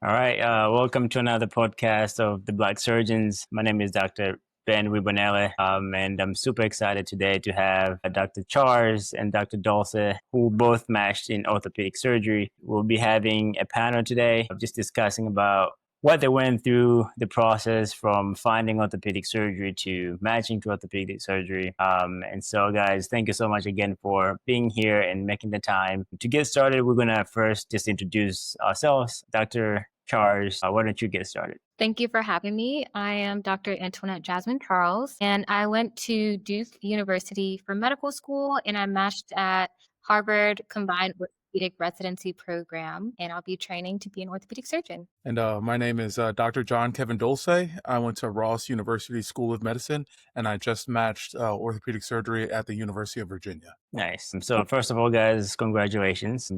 All right. Welcome to another podcast of the Black Surgeons. My name is Dr. Ben Wibonele, and I'm super excited today to have Dr. Charles and Dr. Dulce, who both matched in orthopedic surgery. We'll be having a panel today of just discussing about what they went through the process from finding orthopedic surgery to matching to orthopedic surgery. And so, guys, thank you so much again for being here and making the time. To get started, we're going to first just introduce ourselves. Dr. Charles, why don't you get started? Thank you for having me. I am Dr. Antoinette Jasmine Charles, and I went to Duke University for medical school, and I matched at Harvard Combined Orthopedic Residency Program, and I'll be training to be an orthopedic surgeon. And my name is Dr. John Kevin Dulce. I went to Ross University School of Medicine, and I just matched orthopedic surgery at the University of Virginia. Nice. So first of all, guys, congratulations.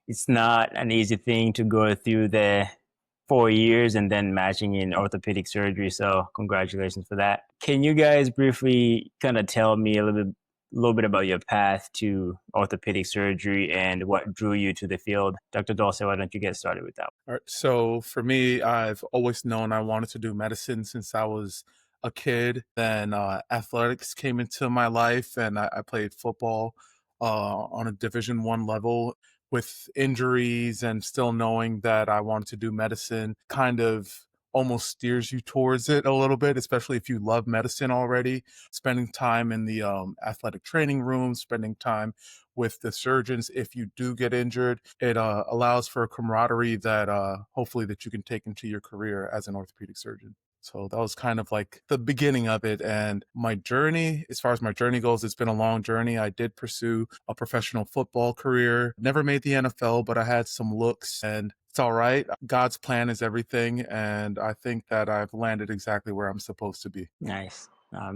It's not an easy thing to go through the 4 years and then matching in orthopedic surgery. So congratulations for that. Can you guys briefly kind of tell me a little bit about your path to orthopedic surgery and what drew you to the field? Dr. Dulce, why don't you get started with that? All right. So for me, I've always known I wanted to do medicine since I was a kid. Then athletics came into my life, and I played football on a Division I level. With injuries and still knowing that I wanted to do medicine kind of almost steers you towards it a little bit, especially if you love medicine already. Spending time in the athletic training room, spending time with the surgeons. If you do get injured, it allows for a camaraderie that hopefully that you can take into your career as an orthopedic surgeon. So that was kind of like the beginning of it. And my journey, as far as my journey goes, it's been a long journey. I did pursue a professional football career, never made the NFL, but I had some looks, and it's all right. God's plan is everything. And I think that I've landed exactly where I'm supposed to be. Nice.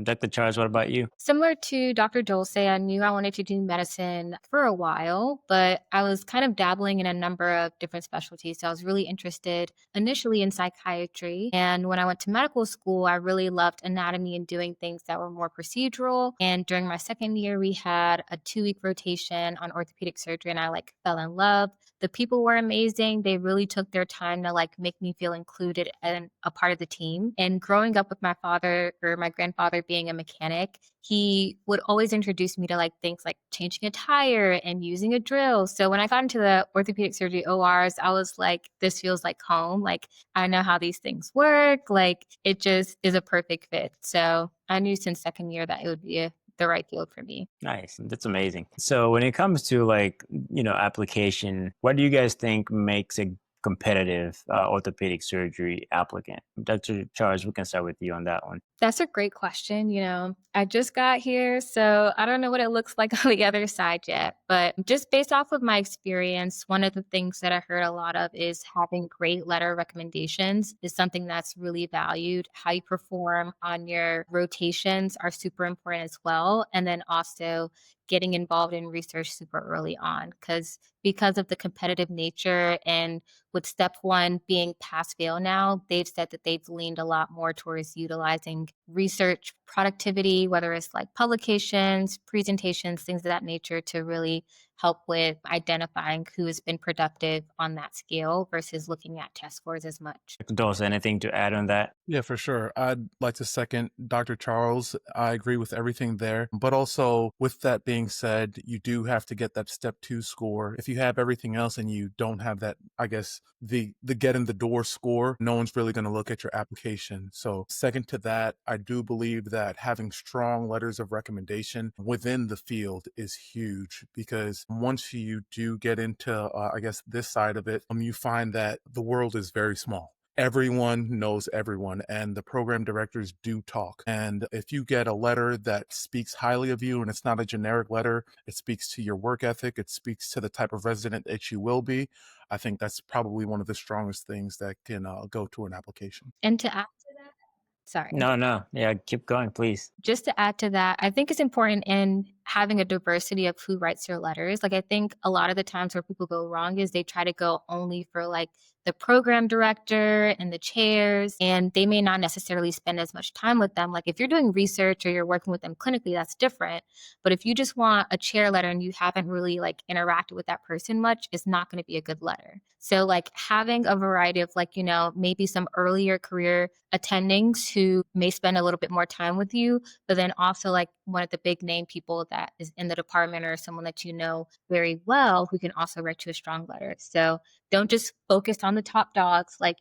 Dr. Charles, what about you? Similar to Dr. Dulce, I knew I wanted to do medicine for a while, but I was kind of dabbling in a number of different specialties. So I was really interested initially in psychiatry. And when I went to medical school, I really loved anatomy and doing things that were more procedural. And during my second year, we had a 2-week rotation on orthopedic surgery, and I fell in love. The people were amazing. They really took their time to make me feel included and a part of the team. And growing up with my father or my grandfather being a mechanic, he would always introduce me to things like changing a tire and using a drill. So when I got into the orthopedic surgery ORs, I was like, this feels like home. I know how these things work. It just is a perfect fit. So I knew since second year that it would be the right field for me. Nice. That's amazing. So when it comes to application, what do you guys think makes a competitive orthopedic surgery applicant? Dr. Charles, we can start with you on that one. That's a great question. I just got here, so I don't know what it looks like on the other side yet. But just based off of my experience, one of the things that I heard a lot of is having great letter recommendations is something that's really valued. How you perform on your rotations are super important as well. And then also getting involved in research super early on because of the competitive nature and with step one being pass fail now, they've said that they've leaned a lot more towards utilizing research productivity, whether it's publications, presentations, things of that nature to really help with identifying who has been productive on that scale versus looking at test scores as much. Dr. Dawes, anything to add on that? Yeah, for sure. I'd like to second Dr. Charles. I agree with everything there. But also, with that being said, you do have to get that step 2 score. If you have everything else and you don't have that, I guess, the get in the door score, no one's really going to look at your application. So second to that, I do believe that having strong letters of recommendation within the field is huge, because once you do get into, I guess, this side of it, you find that the world is very small. Everyone knows everyone, and the program directors do talk. And if you get a letter that speaks highly of you, and it's not a generic letter, it speaks to your work ethic, it speaks to the type of resident that you will be, I think that's probably one of the strongest things that can go to an application. And to add to that, sorry. No. Yeah, keep going, please. Just to add to that, I think it's important in having a diversity of who writes your letters. Like, I think a lot of the times where people go wrong is they try to go only for like the program director and the chairs, and they may not necessarily spend as much time with them. Like, if you're doing research or you're working with them clinically, that's different. But if you just want a chair letter and you haven't really like interacted with that person much, it's not going to be a good letter. So like having a variety of like, maybe some earlier career attendings who may spend a little bit more time with you, but then also like one of the big name people that is in the department or someone that you know very well who can also write you a strong letter. So don't just focus on the top dogs. Like,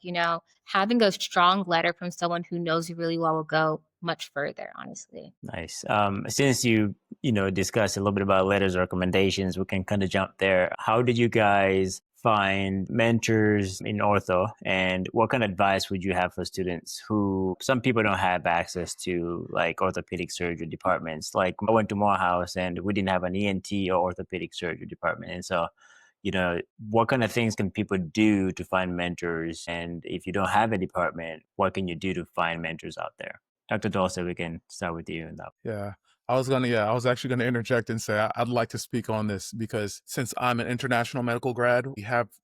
having a strong letter from someone who knows you really well will go much further, honestly. Nice. Since you discussed a little bit about letters of recommendations, we can kind of jump there. How did you guys find mentors in ortho, and what kind of advice would you have for students who, some people don't have access to like orthopedic surgery departments? Like I went to Morehouse and we didn't have an ENT or orthopedic surgery department. And so, what kind of things can people do to find mentors? And if you don't have a department, what can you do to find mentors out there? Dr. Dulce, we can start with you. Yeah. I was actually going to interject and say I'd like to speak on this because since I'm an international medical grad,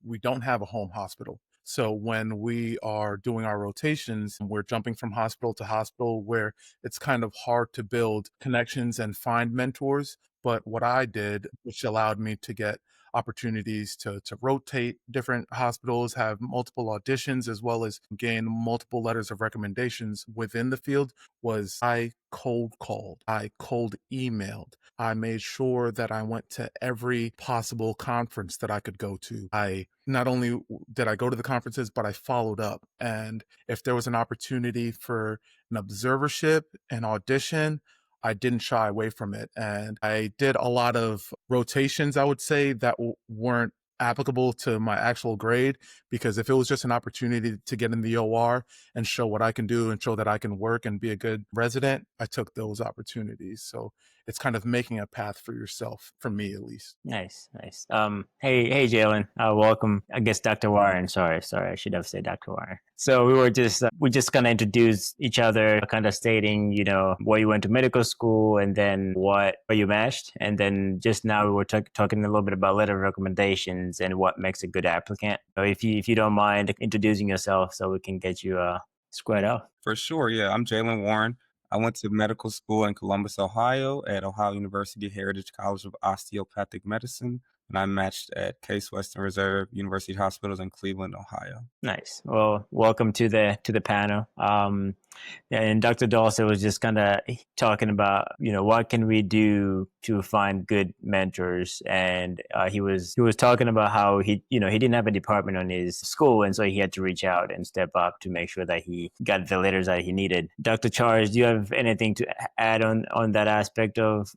we don't have a home hospital. So when we are doing our rotations, we're jumping from hospital to hospital where it's kind of hard to build connections and find mentors. But what I did, which allowed me to get opportunities to rotate different hospitals, have multiple auditions, as well as gain multiple letters of recommendations within the field, was I cold called, I cold emailed. I made sure that I went to every possible conference that I could go to. I not only did I go to the conferences, but I followed up. And if there was an opportunity for an observership, an audition, I didn't shy away from it. And I did a lot of rotations, I would say, that weren't applicable to my actual grade, because if it was just an opportunity to get in the OR and show what I can do and show that I can work and be a good resident, I took those opportunities. So it's kind of making a path for yourself, for me at least. Nice. Hey, Jalen. Welcome. I guess Dr. Warren. Sorry. I should have said Dr. Warren. So we just kind of introduced each other, kind of stating, where you went to medical school and then where you matched. And then just now we were talking a little bit about letter of recommendations and what makes a good applicant. So if you don't mind introducing yourself so we can get you squared up. For sure. Yeah. I'm Jalen Warren. I went to medical school in Columbus, Ohio at Ohio University Heritage College of Osteopathic Medicine. And I matched at Case Western Reserve University Hospitals in Cleveland, Ohio. Nice. Well, welcome to the panel. And Dr. Dulce was just kind of talking about, what can we do to find good mentors? And he was talking about how he didn't have a department on his school, and so he had to reach out and step up to make sure that he got the letters that he needed. Dr. Charles, do you have anything to add on that aspect of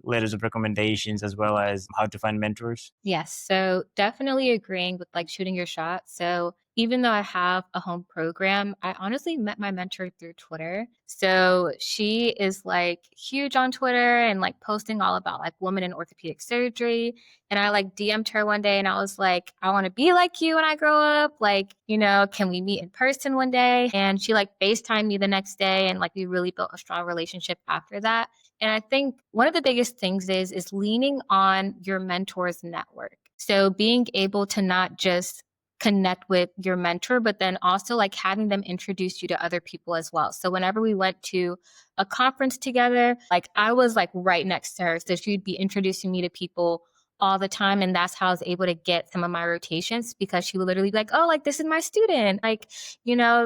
letters of recommendations as well as how to find mentors? Yes. So definitely agreeing with like shooting your shot. So even though I have a home program, I honestly met my mentor through Twitter. So she is like huge on Twitter and like posting all about like women in orthopedic surgery. And I like DM'd her one day and I was like, I want to be like you when I grow up. Like, can we meet in person one day? And she like FaceTimed me the next day and like we really built a strong relationship after that. And I think one of the biggest things is leaning on your mentor's network. So being able to not just connect with your mentor, but then also like having them introduce you to other people as well. So whenever we went to a conference together, like I was like right next to her. So she'd be introducing me to people all the time. And that's how I was able to get some of my rotations, because she would literally be like, oh, like this is my student. Like,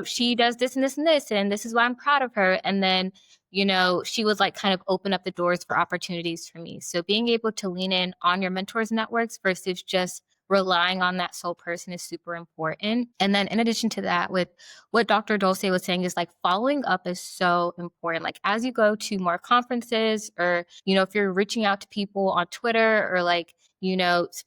she does this and this and this, and this is why I'm proud of her. And then she was like kind of open up the doors for opportunities for me. So being able to lean in on your mentors' networks versus just relying on that sole person is super important. And then in addition to that, with what Dr. Dulce was saying is like following up is so important. Like as you go to more conferences or, if you're reaching out to people on Twitter or like,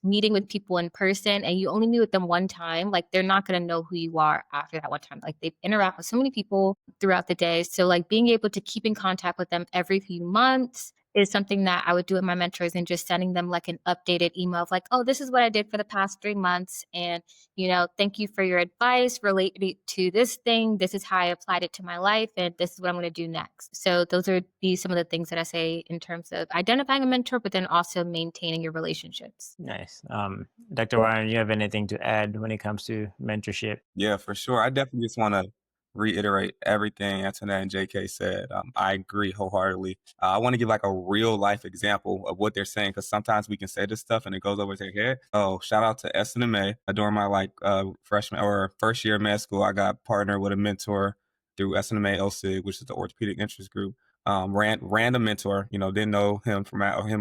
meeting with people in person and you only meet with them one time, like they're not going to know who you are after that one time. Like they interact with so many people throughout the day. So like being able to keep in contact with them every few months, is something that I would do with my mentors and just sending them like an updated email of like, oh, this is what I did for the past 3 months. And, thank you for your advice related to this thing. This is how I applied it to my life. And this is what I'm going to do next. So those are some of the things that I say in terms of identifying a mentor, but then also maintaining your relationships. Nice. Dr. Ryan, you have anything to add when it comes to mentorship? Yeah, for sure. I definitely just want to reiterate everything Antoinette and JK said. I agree wholeheartedly. I want to give like a real life example of what they're saying, because sometimes we can say this stuff and it goes over their head. Oh, shout out to SNMA. During my freshman or first year of med school, I got partnered with a mentor through SNMA OSIG, which is the Orthopedic Interest Group. Random mentor, didn't know him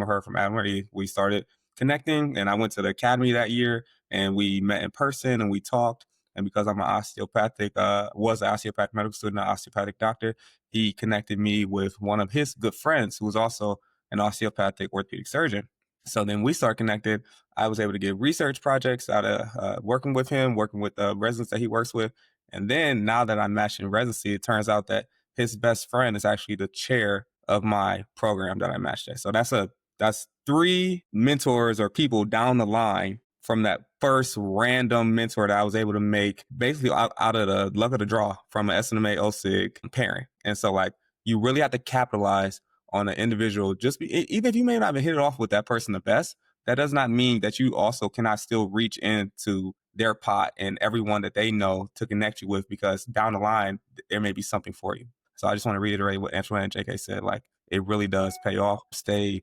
or her from Adam or Eve. We started connecting, and I went to the academy that year, and we met in person and we talked. And because I'm was an osteopathic medical student, an osteopathic doctor, he connected me with one of his good friends who was also an osteopathic orthopedic surgeon. So then we started connected. I was able to get research projects out of working with him, working with the residents that he works with. And then now that I'm matched in residency, it turns out that his best friend is actually the chair of my program that I matched at. So that's 3 mentors or people down the line from that first random mentor that I was able to make basically out of the luck of the draw from an SNMA OSIG pairing. And so you really have to capitalize on an individual. Even if you may not have hit it off with that person the best, that does not mean that you also cannot still reach into their pot and everyone that they know to connect you with, because down the line, there may be something for you. So I just want to reiterate what Antoinette and JK said. It really does pay off. Stay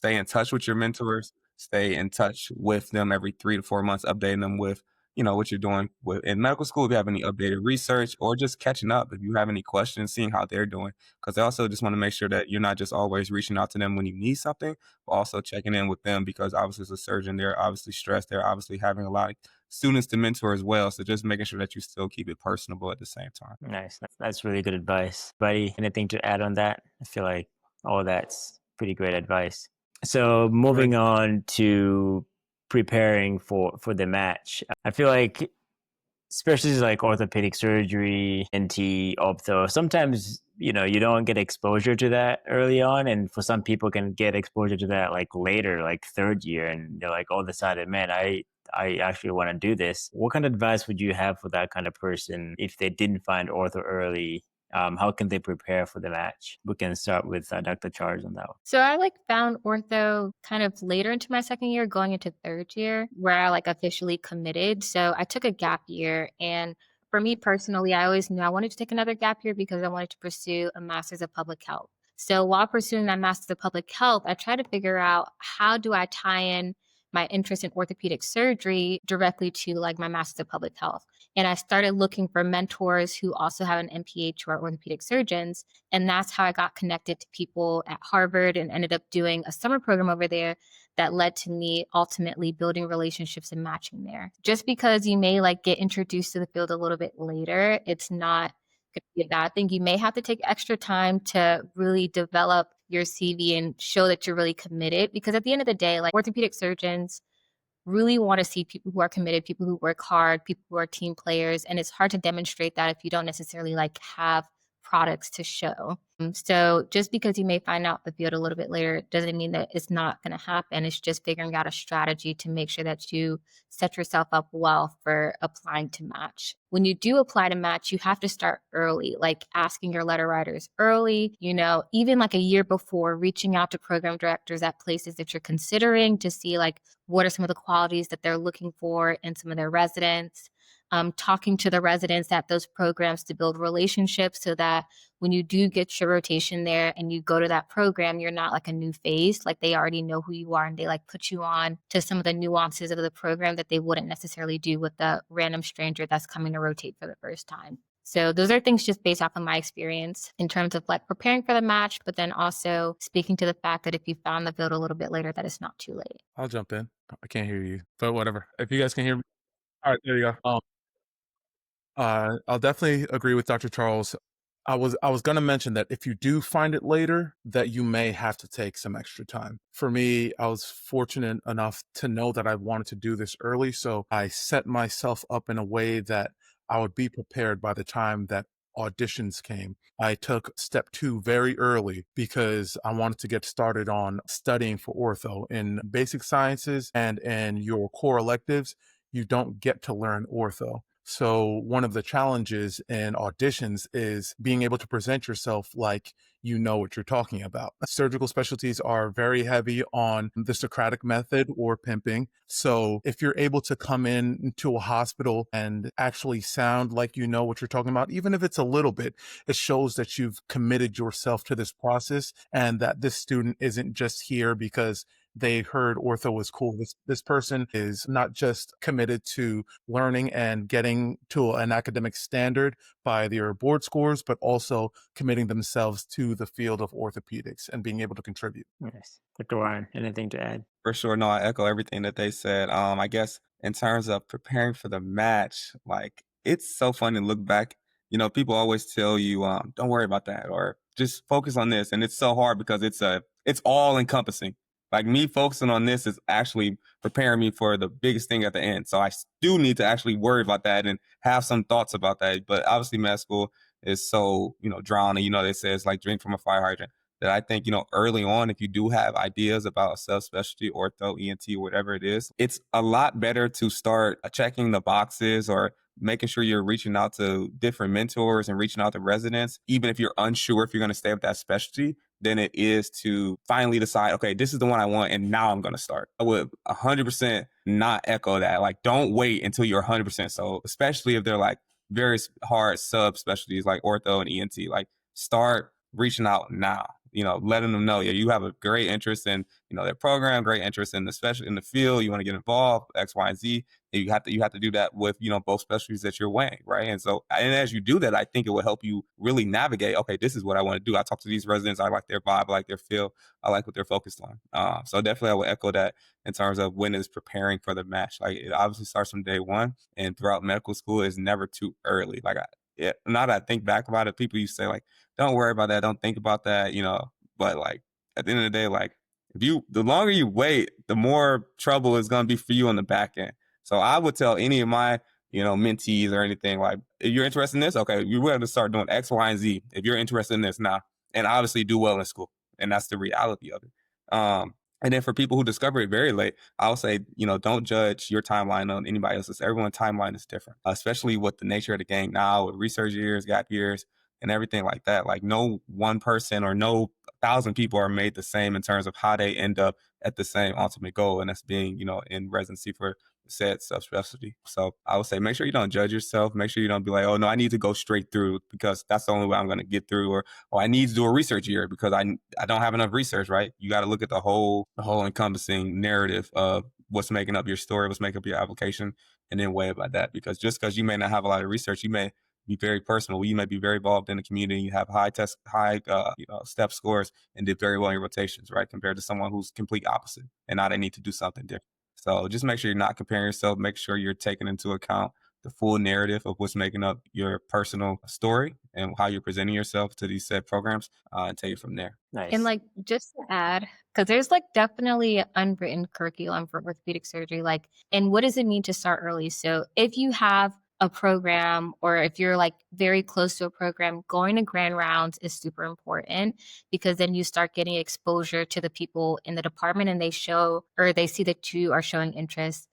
in touch with your mentors. Stay in touch with them every 3 to 4 months, updating them with, what you're doing in medical school, if you have any updated research, or just catching up if you have any questions, seeing how they're doing. Because I also just want to make sure that you're not just always reaching out to them when you need something, but also checking in with them, because obviously as a surgeon, they're obviously stressed. They're obviously having a lot of students to mentor as well. So just making sure that you still keep it personable at the same time. Nice. That's really good advice. Buddy, anything to add on that? I feel like all that's pretty great advice. So moving on to preparing for the match, I feel like especially like orthopedic surgery, NT, ophtho, sometimes, you don't get exposure to that early on. And for some people can get exposure to that like later, like 3rd year. And they're like, all of a sudden, man, I actually want to do this. What kind of advice would you have for that kind of person if they didn't find ortho early? How can they prepare for the match? We can start with Dr. Charles on that one. So I found ortho kind of later into my 2nd year, going into 3rd year, where I officially committed. So I took a gap year, and for me personally, I always knew I wanted to take another gap year because I wanted to pursue a master's of public health. So while pursuing that master's of public health, I tried to figure out, how do I tie in my interest in orthopedic surgery directly to my master's of public health. And I started looking for mentors who also have an MPH, who are orthopedic surgeons. And that's how I got connected to people at Harvard and ended up doing a summer program over there that led to me ultimately building relationships and matching there. Just because you may get introduced to the field a little bit later, it's not going to be a bad thing. You may have to take extra time to really develop your CV and show that you're really committed, because at the end of the day, orthopedic surgeons really want to see people who are committed, people who work hard, people who are team players. And it's hard to demonstrate that if you don't necessarily have products to show. So just because you may find out the field a little bit later doesn't mean that it's not going to happen. It's just figuring out a strategy to make sure that you set yourself up well for applying to match. When you do apply to match, you have to start early, asking your letter writers early, even a year before, reaching out to program directors at places that you're considering to see what are some of the qualities that they're looking for in some of their residents. Talking to the residents at those programs to build relationships so that when you do get your rotation there and you go to that program, you're not a new face. They already know who you are, and they put you on to some of the nuances of the program that they wouldn't necessarily do with the random stranger that's coming to rotate for the first time. So those are things just based off of my experience in terms of preparing for the match, but then also speaking to the fact that if you found the field a little bit later, that it's not too late. I'll jump in. I can't hear you, but whatever. If you guys can hear me. All right, there you go. I'll definitely agree with Dr. Charles. I was going to mention that if you do find it later, that you may have to take some extra time. For me, I was fortunate enough to know that I wanted to do this early, so I set myself up in a way that I would be prepared by the time that auditions came. I took step 2 very early because I wanted to get started on studying for ortho. In basic sciences and in your core electives, you don't get to learn ortho. So one of the challenges in auditions is being able to present yourself like you know what you're talking about. Surgical specialties are very heavy on the Socratic method or pimping. So if you're able to come into a hospital and actually sound like you know what you're talking about, even if it's a little bit, it shows that you've committed yourself to this process and that this student isn't just here because they heard ortho was cool. This person is not just committed to learning and getting to an academic standard by their board scores, but also committing themselves to the field of orthopedics and being able to contribute. Yes. Dr. Warren, anything to add? For sure. No, I echo everything that they said. I guess in terms of preparing for the match, like it's so fun to look back. You know, people always tell you, don't worry about that or just focus on this. And it's so hard because it's all encompassing. Like me focusing on this is actually preparing me for the biggest thing at the end. So I do need to actually worry about that and have some thoughts about that. But obviously med school is so, drowning. They say it's like drink from a fire hydrant. That I think, early on, if you do have ideas about a subspecialty, ortho, ENT, whatever it is, it's a lot better to start checking the boxes or making sure you're reaching out to different mentors and reaching out to residents, even if you're unsure if you're going to stay with that specialty, than it is to finally decide, okay, this is the one I want, and now I'm going to start. I would 100% not echo that. Like, don't wait until you're 100%. So especially if they're like very hard subspecialties like ortho and ENT, like start reaching out now. Letting them know, you have a great interest in, their program, great interest in in the field. You want to get involved, X, Y, and Z. And you have to do that with, both specialties that you're weighing, right? And so, and as you do that, I think it will help you really navigate. Okay, this is what I want to do. I talk to these residents. I like their vibe. I like their feel. I like what they're focused on. So definitely, I would echo that in terms of when it's preparing for the match. Like it obviously starts from day one, and throughout medical school, it's never too early. Like now that I think back about it, people used to say like, don't worry about that. Don't think about that, but like at the end of the day, like the longer you wait, the more trouble is going to be for you on the back end. So I would tell any of my, mentees or anything like, if you're interested in this, okay, you're going to start doing X, Y, and Z. If you're interested in this now, and obviously do well in school. And that's the reality of it. And then for people who discover it very late, I'll say, don't judge your timeline on anybody else's. Everyone's timeline is different, especially with the nature of the game now with research years, gap years, and everything like that. Like no one person or no 1,000 people are made the same in terms of how they end up at the same ultimate goal. And that's being, in residency for said subspecialty. So I would say, make sure you don't judge yourself. Make sure you don't be like, oh no, I need to go straight through because that's the only way I'm going to get through. Or, oh, I need to do a research year because I don't have enough research, right? You got to look at the whole encompassing narrative of what's making up your story, what's making up your application, and then weigh about that. Because just because you may not have a lot of research, you may be very personal. You may be very involved in the community. You have high step scores and did very well in your rotations, right? Compared to someone who's complete opposite and now they need to do something different. So just make sure you're not comparing yourself. Make sure you're taking into account the full narrative of what's making up your personal story and how you're presenting yourself to these said programs and take it from there. Nice. And like just to add, because there's like definitely an unwritten curriculum for orthopedic surgery, like, and what does it mean to start early? So if you have a program or if you're like very close to a program, going to grand rounds is super important because then you start getting exposure to the people in the department and they see that you are showing interest.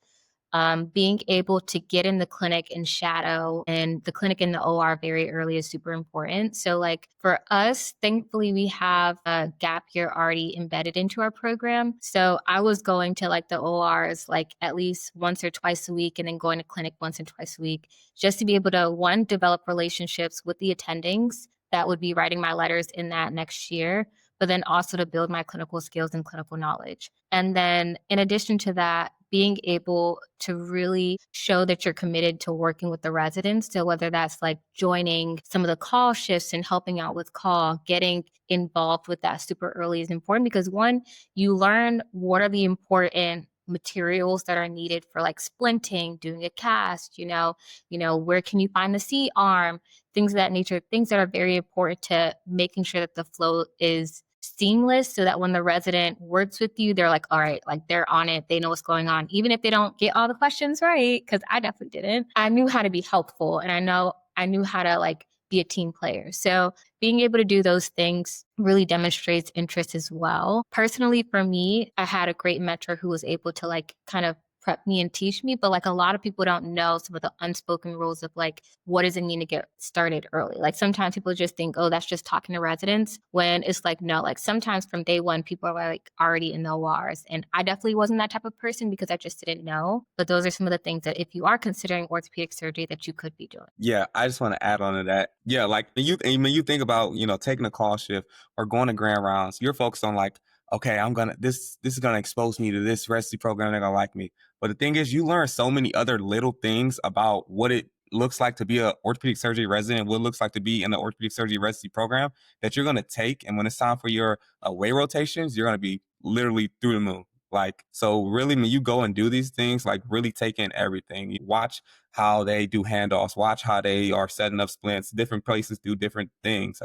Being able to get in the clinic and shadow and the clinic in the OR very early is super important. So like for us, thankfully we have a gap year already embedded into our program. So I was going to like the ORs like at least once or twice a week and then going to clinic once or twice a week just to be able to one, develop relationships with the attendings that would be writing my letters in that next year, but then also to build my clinical skills and clinical knowledge. And then in addition to that, being able to really show that you're committed to working with the residents. So whether that's like joining some of the call shifts and helping out with call, getting involved with that super early is important because one, you learn what are the important materials that are needed for like splinting, doing a cast, where can you find the C-arm, things of that nature, things that are very important to making sure that the flow is seamless so that when the resident works with you, they're like, all right, like they're on it. They know what's going on. Even if they don't get all the questions right, because I definitely didn't. I knew how to be helpful and I knew how to like be a team player. So being able to do those things really demonstrates interest as well. Personally, for me, I had a great mentor who was able to like kind of prep me and teach me, but like a lot of people don't know some of the unspoken rules of like, what does it mean to get started early? Like sometimes people just think, oh, that's just talking to residents, when it's like, no, like sometimes from day one, people are like already in the ORs. And I definitely wasn't that type of person because I just didn't know. But those are some of the things that if you are considering orthopedic surgery that you could be doing. Yeah, I just want to add on to that. Yeah, like when you think about, taking a call shift or going to grand rounds, you're focused on like, okay, this is gonna expose me to this residency program, they're gonna like me. But the thing is, you learn so many other little things about what it looks like to be an orthopedic surgery resident, what it looks like to be in the orthopedic surgery residency program that you're gonna take. And when it's time for your away rotations, you're gonna be literally through the moon. Like, so really when you go and do these things, like really take in everything. You watch how they do handoffs, watch how they are setting up splints, different places do different things.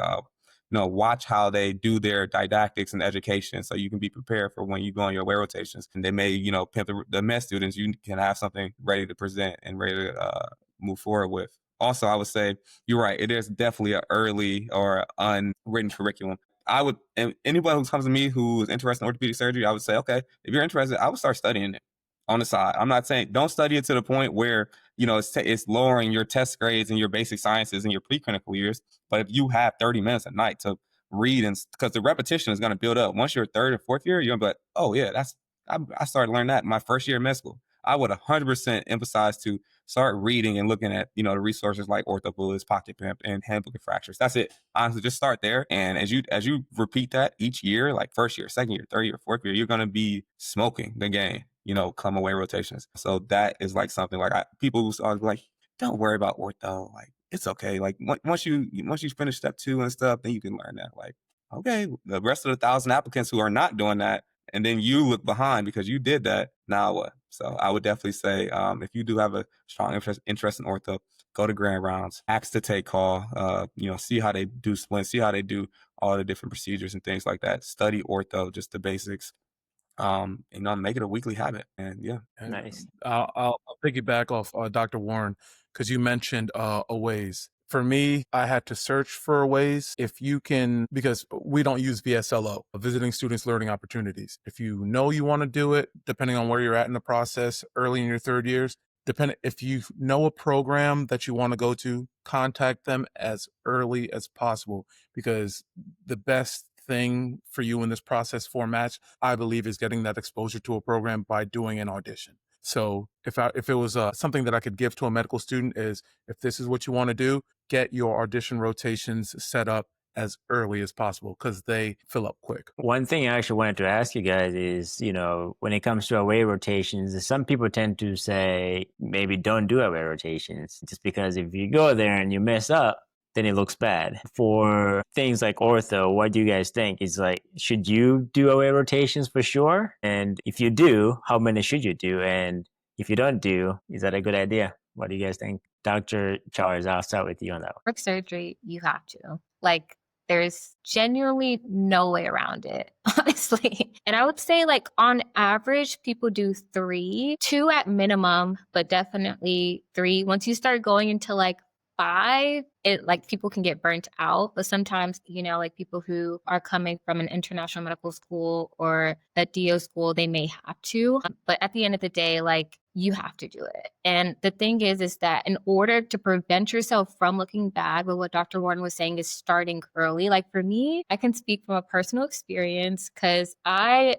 Watch how they do their didactics and education so you can be prepared for when you go on your away rotations. And they may, pimp the med students, you can have something ready to present and ready to move forward with. Also, I would say you're right. It is definitely an early or unwritten curriculum. I would, and anyone who comes to me who is interested in orthopedic surgery, I would say, okay, if you're interested, I would start studying it on the side. I'm not saying don't study it to the point where, it's lowering your test grades and your basic sciences in your preclinical years. But if you have 30 minutes a night to read, and because the repetition is going to build up. Once you're third or fourth year, you're going to be like, oh yeah, I started learning that in my first year of med school. I would 100% emphasize to start reading and looking at, the resources like orthobullets, pocket pimp, and handbook of fractures. That's it. Honestly, just start there. And as you repeat that each year, like first year, second year, third year, fourth year, you're going to be smoking the game, come away rotations. So that is like something like people who are like, don't worry about ortho. Like, it's okay. Like once you finish step 2 and stuff, then you can learn that. Like, okay, the rest of the 1,000 applicants who are not doing that, and then you look behind because you did that, now what? So I would definitely say, if you do have a strong interest in ortho, go to grand rounds, ask to take call, see how they do splints, see how they do all the different procedures and things like that. Study ortho, just the basics. Make it a weekly habit. And yeah. Nice. I'll piggyback off Dr. Warren, because you mentioned aways. For me, I had to search for aways. If you can, because we don't use VSLO, Visiting Students Learning Opportunities. If you know you want to do it, depending on where you're at in the process, early in your third years, if you know a program that you want to go to, contact them as early as possible, because the best thing for you in this process format, I believe, is getting that exposure to a program by doing an audition. So if it was something that I could give to a medical student, is if this is what you want to do, get your audition rotations set up as early as possible, because they fill up quick. One thing I actually wanted to ask you guys is, when it comes to away rotations, some people tend to say maybe don't do away rotations, just because if you go there and you mess up, then it looks bad. For things like ortho, what do you guys think? Is like, should you do away rotations for sure? And if you do, how many should you do? And if you don't do, is that a good idea? What do you guys think? Dr. Charles, I'll start with you on that one. Work surgery, you have to. Like, there's genuinely no way around it, honestly. And I would say, like, on average, people do 3, 2 at minimum, but definitely 3. Once you start going into like 5, it like people can get burnt out. But sometimes, like people who are coming from an international medical school or a DO school, they may have to. But at the end of the day, like, you have to do it. And the thing is that in order to prevent yourself from looking bad, with what Dr. Warren was saying is starting early. Like for me, I can speak from a personal experience because I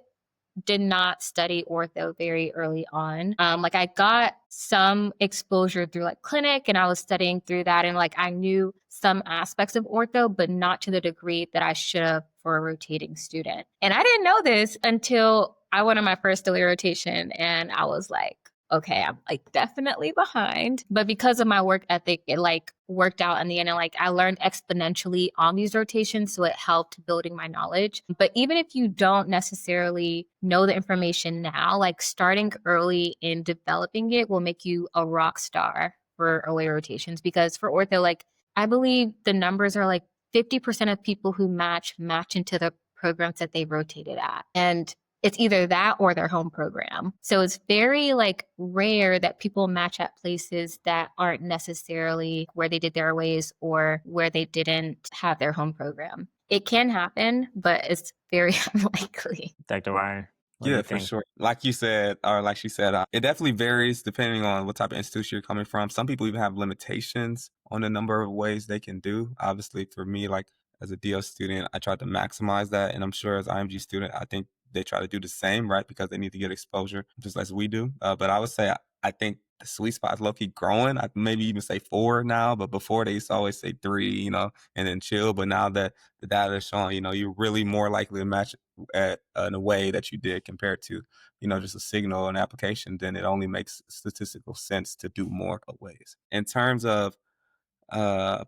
did not study ortho very early on. Like I got some exposure through like clinic, and I was studying through that, and like I knew some aspects of ortho, but not to the degree that I should have for a rotating student. And I didn't know this until I went on my first daily rotation, and I was like, okay, I'm like definitely behind. But because of my work ethic, it like worked out in the end. And like I learned exponentially on these rotations. So it helped building my knowledge. But even if you don't necessarily know the information now, like starting early in developing it will make you a rock star for away rotations. Because for ortho, like I believe the numbers are like 50% of people who match into the programs that they rotated at. And it's either that or their home program. So it's very like rare that people match at places that aren't necessarily where they did their OAs or where they didn't have their home program. It can happen, but it's very unlikely. Dr. Ryan, what do Yeah, you for think? sure. Like you said, or like she said, it definitely varies depending on what type of institution you're coming from. Some people even have limitations on the number of ways they can do. Obviously, for me, like as a DO student, I tried to maximize that. And I'm sure as IMG student, I think they try to do the same, right? Because they need to get exposure just as we do. But I would say, I think the sweet spot is low-key growing. I maybe even say 4 now, but before they used to always say 3, and then chill. But now that the data is showing, you're really more likely to match in a way that you did compared to, just a signal and application, then it only makes statistical sense to do more ways. In terms of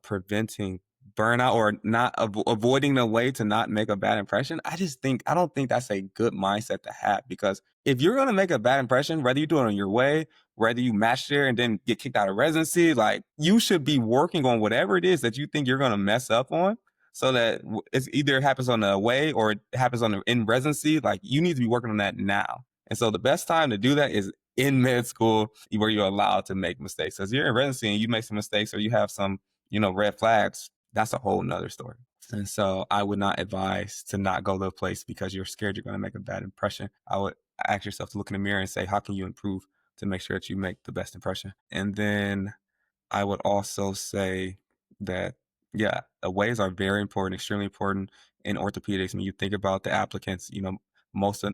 preventing burnout or not avoiding the way to not make a bad impression, I don't think that's a good mindset to have, because if you're going to make a bad impression, whether you do it on your way, whether you match there and then get kicked out of residency, like you should be working on whatever it is that you think you're going to mess up on, so that it's either happens on the way or it happens in residency. Like you need to be working on that now. And so the best time to do that is in med school, where you're allowed to make mistakes. As you're in residency and you make some mistakes or you have some, red flags, that's a whole nother story. And so I would not advise to not go to a place because you're scared you're going to make a bad impression. I would ask yourself to look in the mirror and say, how can you improve to make sure that you make the best impression? And then I would also say that, yeah, ways are very important, extremely important in orthopedics. When you think about the applicants, most,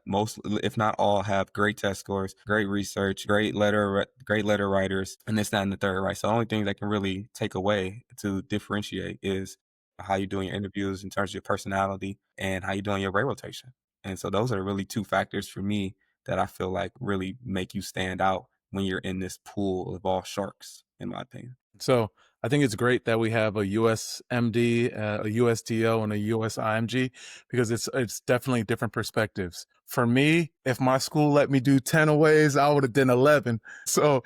if not all, have great test scores, great research, great letter writers, and this, that, and the third, right? So the only thing that can really take away to differentiate is how you doing your interviews in terms of your personality and how you doing your rate rotation. And so those are really 2 factors for me that I feel like really make you stand out when you're in this pool of all sharks, in my opinion. So I think it's great that we have a USMD, a USDO, and a USIMG, because it's definitely different perspectives. For me, if my school let me do 10 aways, I would have done 11. So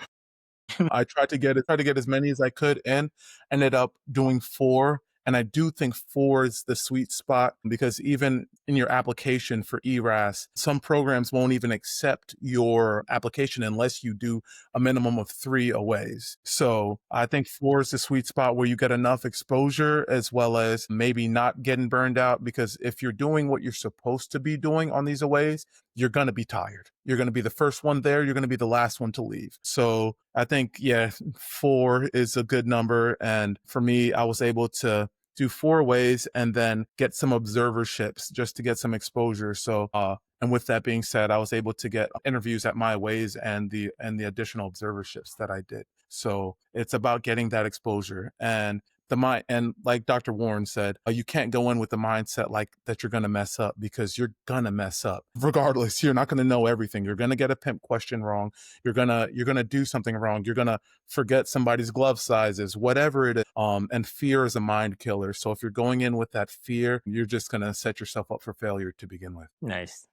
I tried to get as many as I could in, ended up doing 4. And I do think 4 is the sweet spot, because even in your application for ERAS, some programs won't even accept your application unless you do a minimum of 3 aways. So I think 4 is the sweet spot where you get enough exposure as well as maybe not getting burned out, because if you're doing what you're supposed to be doing on these aways, you're going to be tired. You're going to be the first one there. You're going to be the last one to leave. So I think, yeah, 4 is a good number. And for me, I was able to do 4 ways and then get some observerships just to get some exposure. So, and with that being said, I was able to get interviews at my ways and the additional observerships that I did. So it's about getting that exposure. And and like Dr. Warren said, you can't go in with the mindset like that you're going to mess up, because you're going to mess up regardless. You're not going to know everything. You're going to get a PIMP question wrong. You're going to do something wrong. You're going to forget somebody's glove sizes, whatever it is. And fear is a mind killer. So if you're going in with that fear, you're just going to set yourself up for failure to begin with. Nice.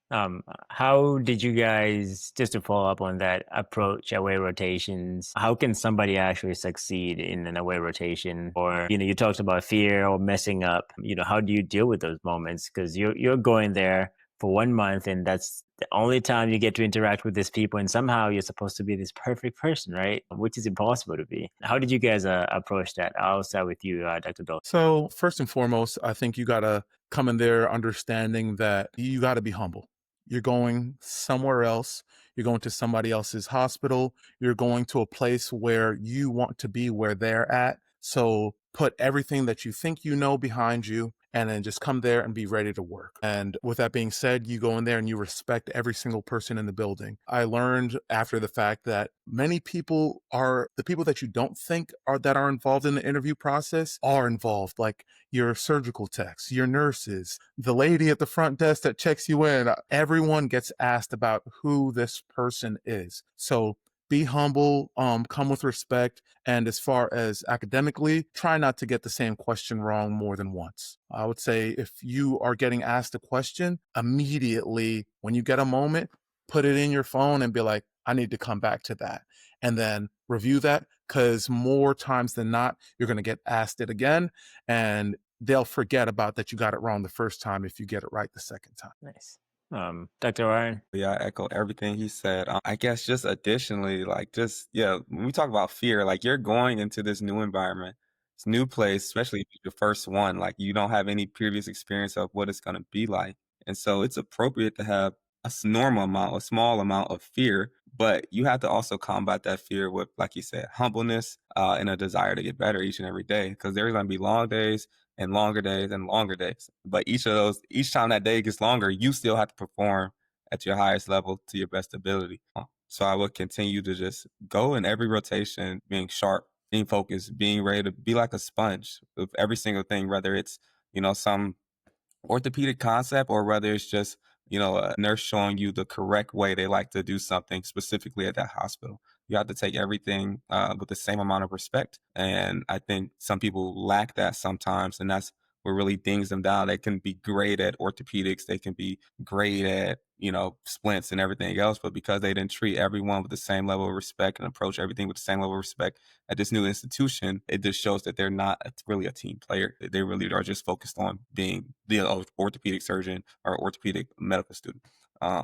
How did you guys, just to follow up on that, approach away rotations? How can somebody actually succeed in an away rotation? Or, you talked about fear or messing up. How do you deal with those moments? Because you're going there for 1 month, and that's the only time you get to interact with these people, and somehow you're supposed to be this perfect person, right? Which is impossible to be. How did you guys approach that? I'll start with you, Dr. Dole. So first and foremost, I think you got to come in there understanding that you got to be humble. You're going somewhere else. You're going to somebody else's hospital. You're going to a place where you want to be where they're at. So put everything that you think you know behind you, and then just come there and be ready to work. And with that being said, you go in there and you respect every single person in the building. I learned after the fact that many people are the people that you don't think are involved in the interview process are involved, like your surgical techs, your nurses, the lady at the front desk that checks you in. Everyone gets asked about who this person is. So be humble, come with respect. And as far as academically, try not to get the same question wrong more than once. I would say if you are getting asked a question, immediately when you get a moment, put it in your phone and be like, I need to come back to that. And then review that, because more times than not, you're going to get asked it again, and they'll forget about that you got it wrong the first time if you get it right the second time. Nice. Dr. Warren? Yeah, I echo everything he said. I guess just additionally, yeah, when we talk about fear, like you're going into this new environment, this new place, especially if it's your first one, like you don't have any previous experience of what it's going to be like. And so it's appropriate to have normal amount, a small amount of fear, but you have to also combat that fear with, like you said, humbleness and a desire to get better each and every day, because there's going to be long days and longer days and longer days. But each time that day gets longer, you still have to perform at your highest level to your best ability. So I would continue to just go in every rotation, being sharp, being focused, being ready to be like a sponge with every single thing, whether it's, some orthopedic concept or whether it's just, a nurse showing you the correct way they like to do something specifically at that hospital. You have to take everything with the same amount of respect. And I think some people lack that sometimes. And that's what really dings them down. They can be great at orthopedics. They can be great at, splints and everything else. But because they didn't treat everyone with the same level of respect and approach everything with the same level of respect at this new institution, it just shows that they're not really a team player. They really are just focused on being the orthopedic surgeon or orthopedic medical student.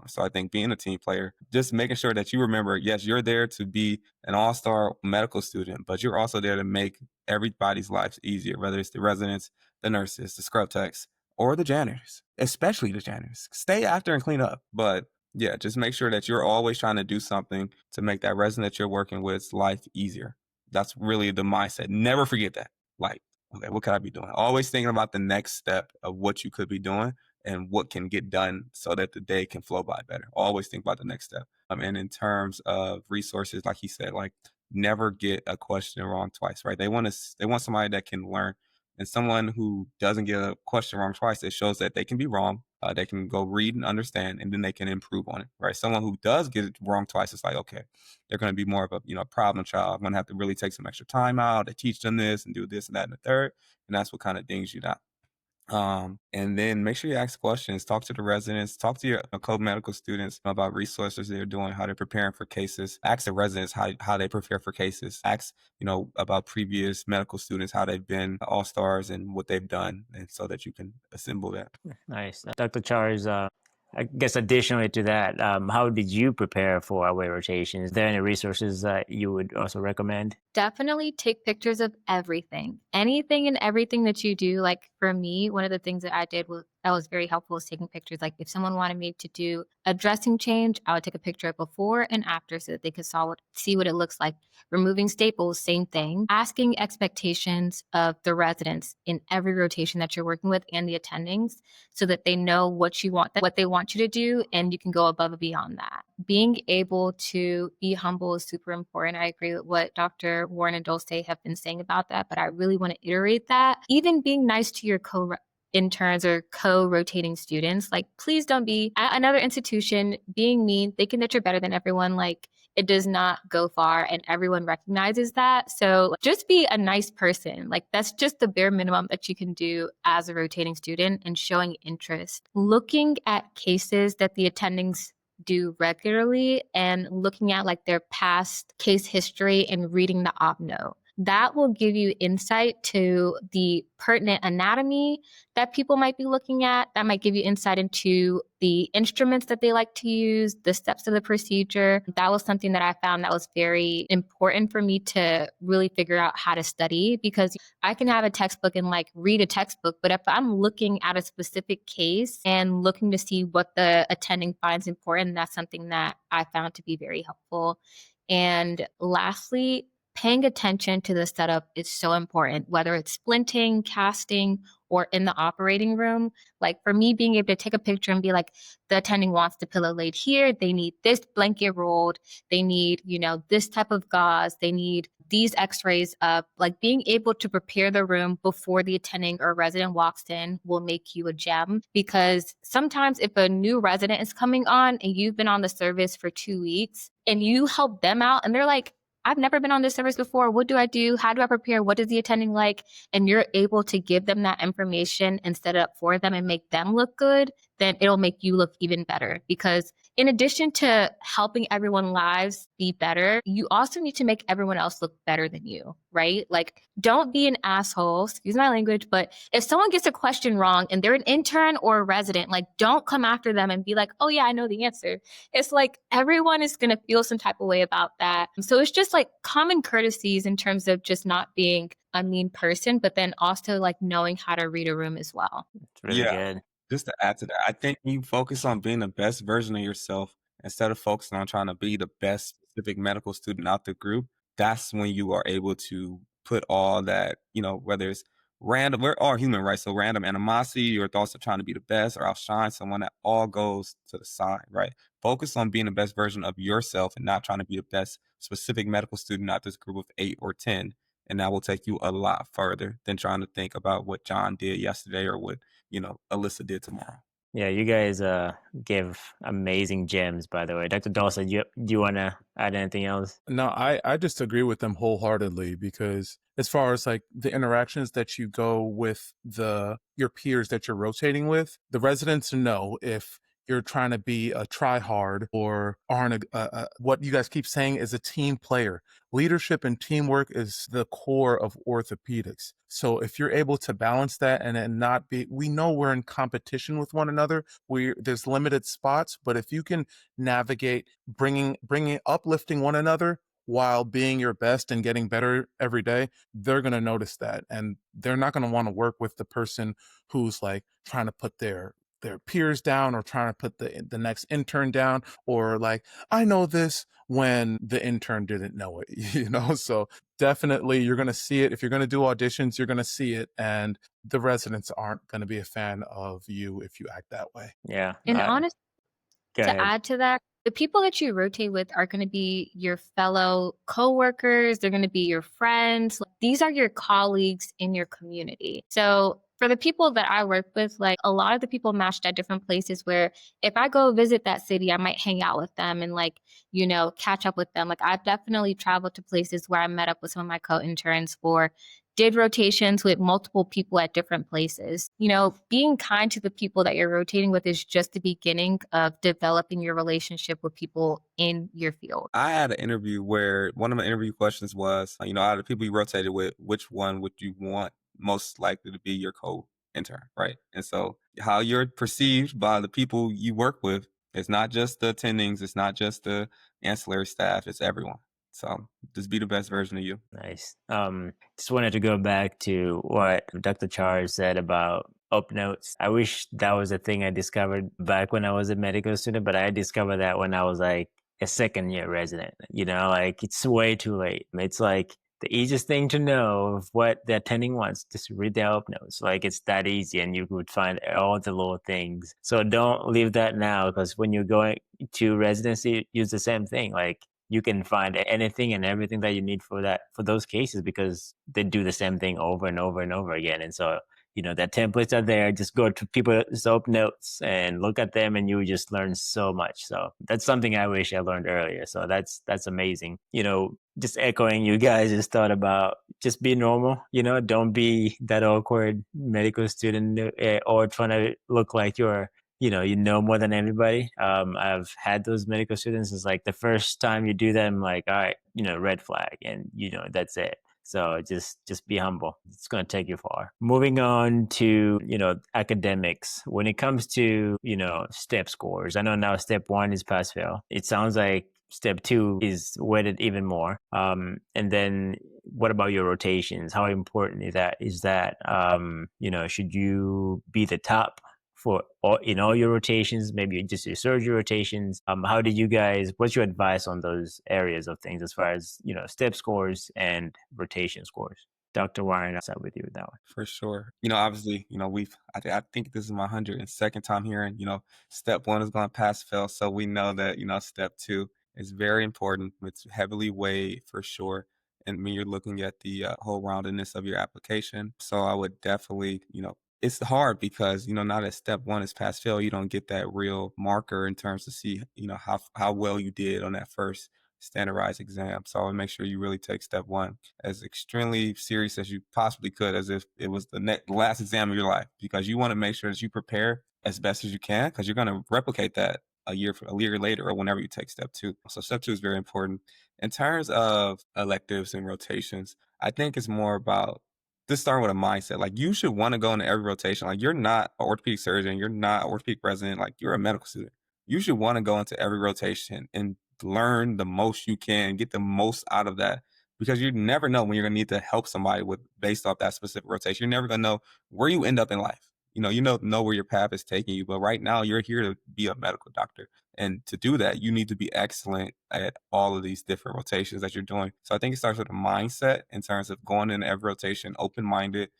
So I think being a team player, just making sure that you remember, yes, you're there to be an all-star medical student, but you're also there to make everybody's lives easier, whether it's the residents, the nurses, the scrub techs, or the janitors, especially the janitors. Stay after and clean up. But yeah, just make sure that you're always trying to do something to make that resident that you're working with's life easier. That's really the mindset. Never forget that. Like, okay, what could I be doing? Always thinking about the next step of what you could be doing and what can get done so that the day can flow by better. Always think about the next step. And in terms of resources, like he said, like never get a question wrong twice, right? They want somebody that can learn, and someone who doesn't get a question wrong twice, it shows that they can be wrong. They can go read and understand, and then they can improve on it, right? Someone who does get it wrong twice, it's like, okay, they're going to be more of a, problem child. I'm going to have to really take some extra time out to teach them this and do this and that and the third. And that's what kind of dings you down. And then make sure you ask questions, talk to the residents, talk to your co-medical students about resources they're doing, how they're preparing for cases. Ask the residents how they prepare for cases. Ask, about previous medical students, how they've been all-stars and what they've done, and so that you can assemble that. Nice. Dr. Charles, I guess additionally to that, how did you prepare for away rotations? Is there any resources that you would also recommend? Definitely take pictures of everything, anything and everything that you do. Like for me, one of the things that I did that was very helpful was taking pictures. Like if someone wanted me to do a dressing change, I would take a picture of before and after so that they could see what it looks like. Removing staples, same thing. Asking expectations of the residents in every rotation that you're working with and the attendings so that they know what they want you to do, and you can go above and beyond that. Being able to be humble is super important. I agree with what Dr. Warren and Dulce have been saying about that, but I really want to iterate that. Even being nice to your interns or co-rotating students, like please don't be at another institution being mean, thinking that you're better than everyone. Like it does not go far, and everyone recognizes that. So just be a nice person. Like that's just the bare minimum that you can do as a rotating student, and showing interest. Looking at cases that the attendings do regularly and looking at like their past case history and reading the op note. That will give you insight to the pertinent anatomy that people might be looking at. That might give you insight into the instruments that they like to use, the steps of the procedure. That was something that I found that was very important for me to really figure out how to study, because I can have a textbook and like read a textbook, but if I'm looking at a specific case and looking to see what the attending finds important, that's something that I found to be very helpful. And lastly, paying attention to the setup is so important, whether it's splinting, casting, or in the operating room. Like for me, being able to take a picture and be like, the attending wants the pillow laid here. They need this blanket rolled. They need, this type of gauze. They need these x-rays up. Like being able to prepare the room before the attending or resident walks in will make you a gem, because sometimes if a new resident is coming on and you've been on the service for 2 weeks and you help them out and they're like, I've never been on this service before. What do I do? How do I prepare? What is the attending like? And you're able to give them that information and set it up for them and make them look good, then it'll make you look even better. Because in addition to helping everyone's lives be better, you also need to make everyone else look better than you, right? Like, don't be an asshole, excuse my language, but if someone gets a question wrong and they're an intern or a resident, like, don't come after them and be like, oh yeah, I know the answer. It's like everyone is going to feel some type of way about that. So it's just like common courtesies in terms of just not being a mean person, but then also like knowing how to read a room as well. It's really Yeah. good. Just to add to that, I think you focus on being the best version of yourself instead of focusing on trying to be the best specific medical student out the group. That's when you are able to put all that, whether it's random, we're all human, right? So random animosity or thoughts of trying to be the best or outshine someone, that all goes to the side, right? Focus on being the best version of yourself and not trying to be the best specific medical student out this group of 8 or 10. And that will take you a lot further than trying to think about what John did yesterday or what Alyssa did tomorrow. Yeah, you guys give amazing gems, by the way. Dr. Dawson, do you want to add anything else? No, I just agree with them wholeheartedly, because as far as like the interactions that you go with your peers that you're rotating with, the residents know if you're trying to be a try hard or aren't what you guys keep saying is a team player. Leadership and teamwork is the core of orthopedics. So if you're able to balance that and then not be, we know we're in competition with one another. There's limited spots, but if you can navigate bringing uplifting one another while being your best and getting better every day, they're going to notice that, and they're not going to want to work with the person who's like trying to put their peers down or trying to put the next intern down, or like, I know this, when the intern didn't know it. So definitely you're going to see it. If you're going to do auditions, you're going to see it, and the residents aren't going to be a fan of you if you act that way. Yeah. And honestly, Go to ahead. add to that, the people that you rotate with are going to be your fellow coworkers. They're going to be your friends. Like, these are your colleagues in your community. So for the people that I work with, like, a lot of the people matched at different places where if I go visit that city, I might hang out with them and like, catch up with them. Like, I've definitely traveled to places where I met up with some of my co-interns or did rotations with multiple people at different places. Being kind to the people that you're rotating with is just the beginning of developing your relationship with people in your field. I had an interview where one of my interview questions was, out of the people you rotated with, which one would you want most likely to be your co-intern, right? And so how you're perceived by the people you work with, it's not just the attendings, it's not just the ancillary staff, it's everyone. So just be the best version of you. Nice. Just wanted to go back to what Dr. Charles said about up notes. I wish that was a thing I discovered back when I was a medical student, but I discovered that when I was like a second year resident. Like, it's way too late. It's like the easiest thing to know of what the attending wants, just read their up notes. Like, it's that easy, and you would find all the little things. So don't leave that now, because when you're going to residency, use the same thing. Like, you can find anything and everything that you need for those cases, because they do the same thing over and over and over again. And so, that templates are there. Just go to people's up notes and look at them, and you just learn so much. So that's something I wish I learned earlier. So that's amazing. Just echoing you guys' just thought about just be normal, don't be that awkward medical student or trying to look like you're you know more than everybody. I've had those medical students. It's like the first time you do that, I'm like, all right, red flag, and that's it. So just be humble. It's going to take you far. Moving on to academics. When it comes to step scores, I know now step 1 is pass fail. It sounds like step 2 is weighted even more. And then what about your rotations? How important is that? Should you be the top in all your rotations, maybe just your surgery rotations? How did you guys, what's your advice on those areas of things as far as, step scores and rotation scores? Dr. Warren, I'll start with you with that one. For sure. Obviously, I think this is my 102nd time hearing, step 1 is going to pass fail. So we know that, step 2 is very important. It's heavily weighed for sure. And when you're looking at the whole roundedness of your application. So I would definitely, it's hard because, now that step 1 is pass fail, you don't get that real marker in terms to see, how well you did on that first standardized exam. So I would make sure you really take step 1 as extremely serious as you possibly could, as if it was the last exam of your life, because you want to make sure that you prepare as best as you can, because you're going to replicate that a year later or whenever you take step 2. So step 2 is very important. In terms of electives and rotations, I think it's more about just starting with a mindset. Like, you should want to go into every rotation. Like, you're not an orthopedic surgeon, you're not an orthopedic resident, like, you're a medical student. You should want to go into every rotation and learn the most you can, get the most out of that, because you never know when you're going to need to help somebody with based off that specific rotation. You're never going to know where you end up in life. You know where your path is taking you, but right now you're here to be a medical doctor. And to do that, you need to be excellent at all of these different rotations that you're doing. So I think it starts with a mindset in terms of going in every rotation, open-minded,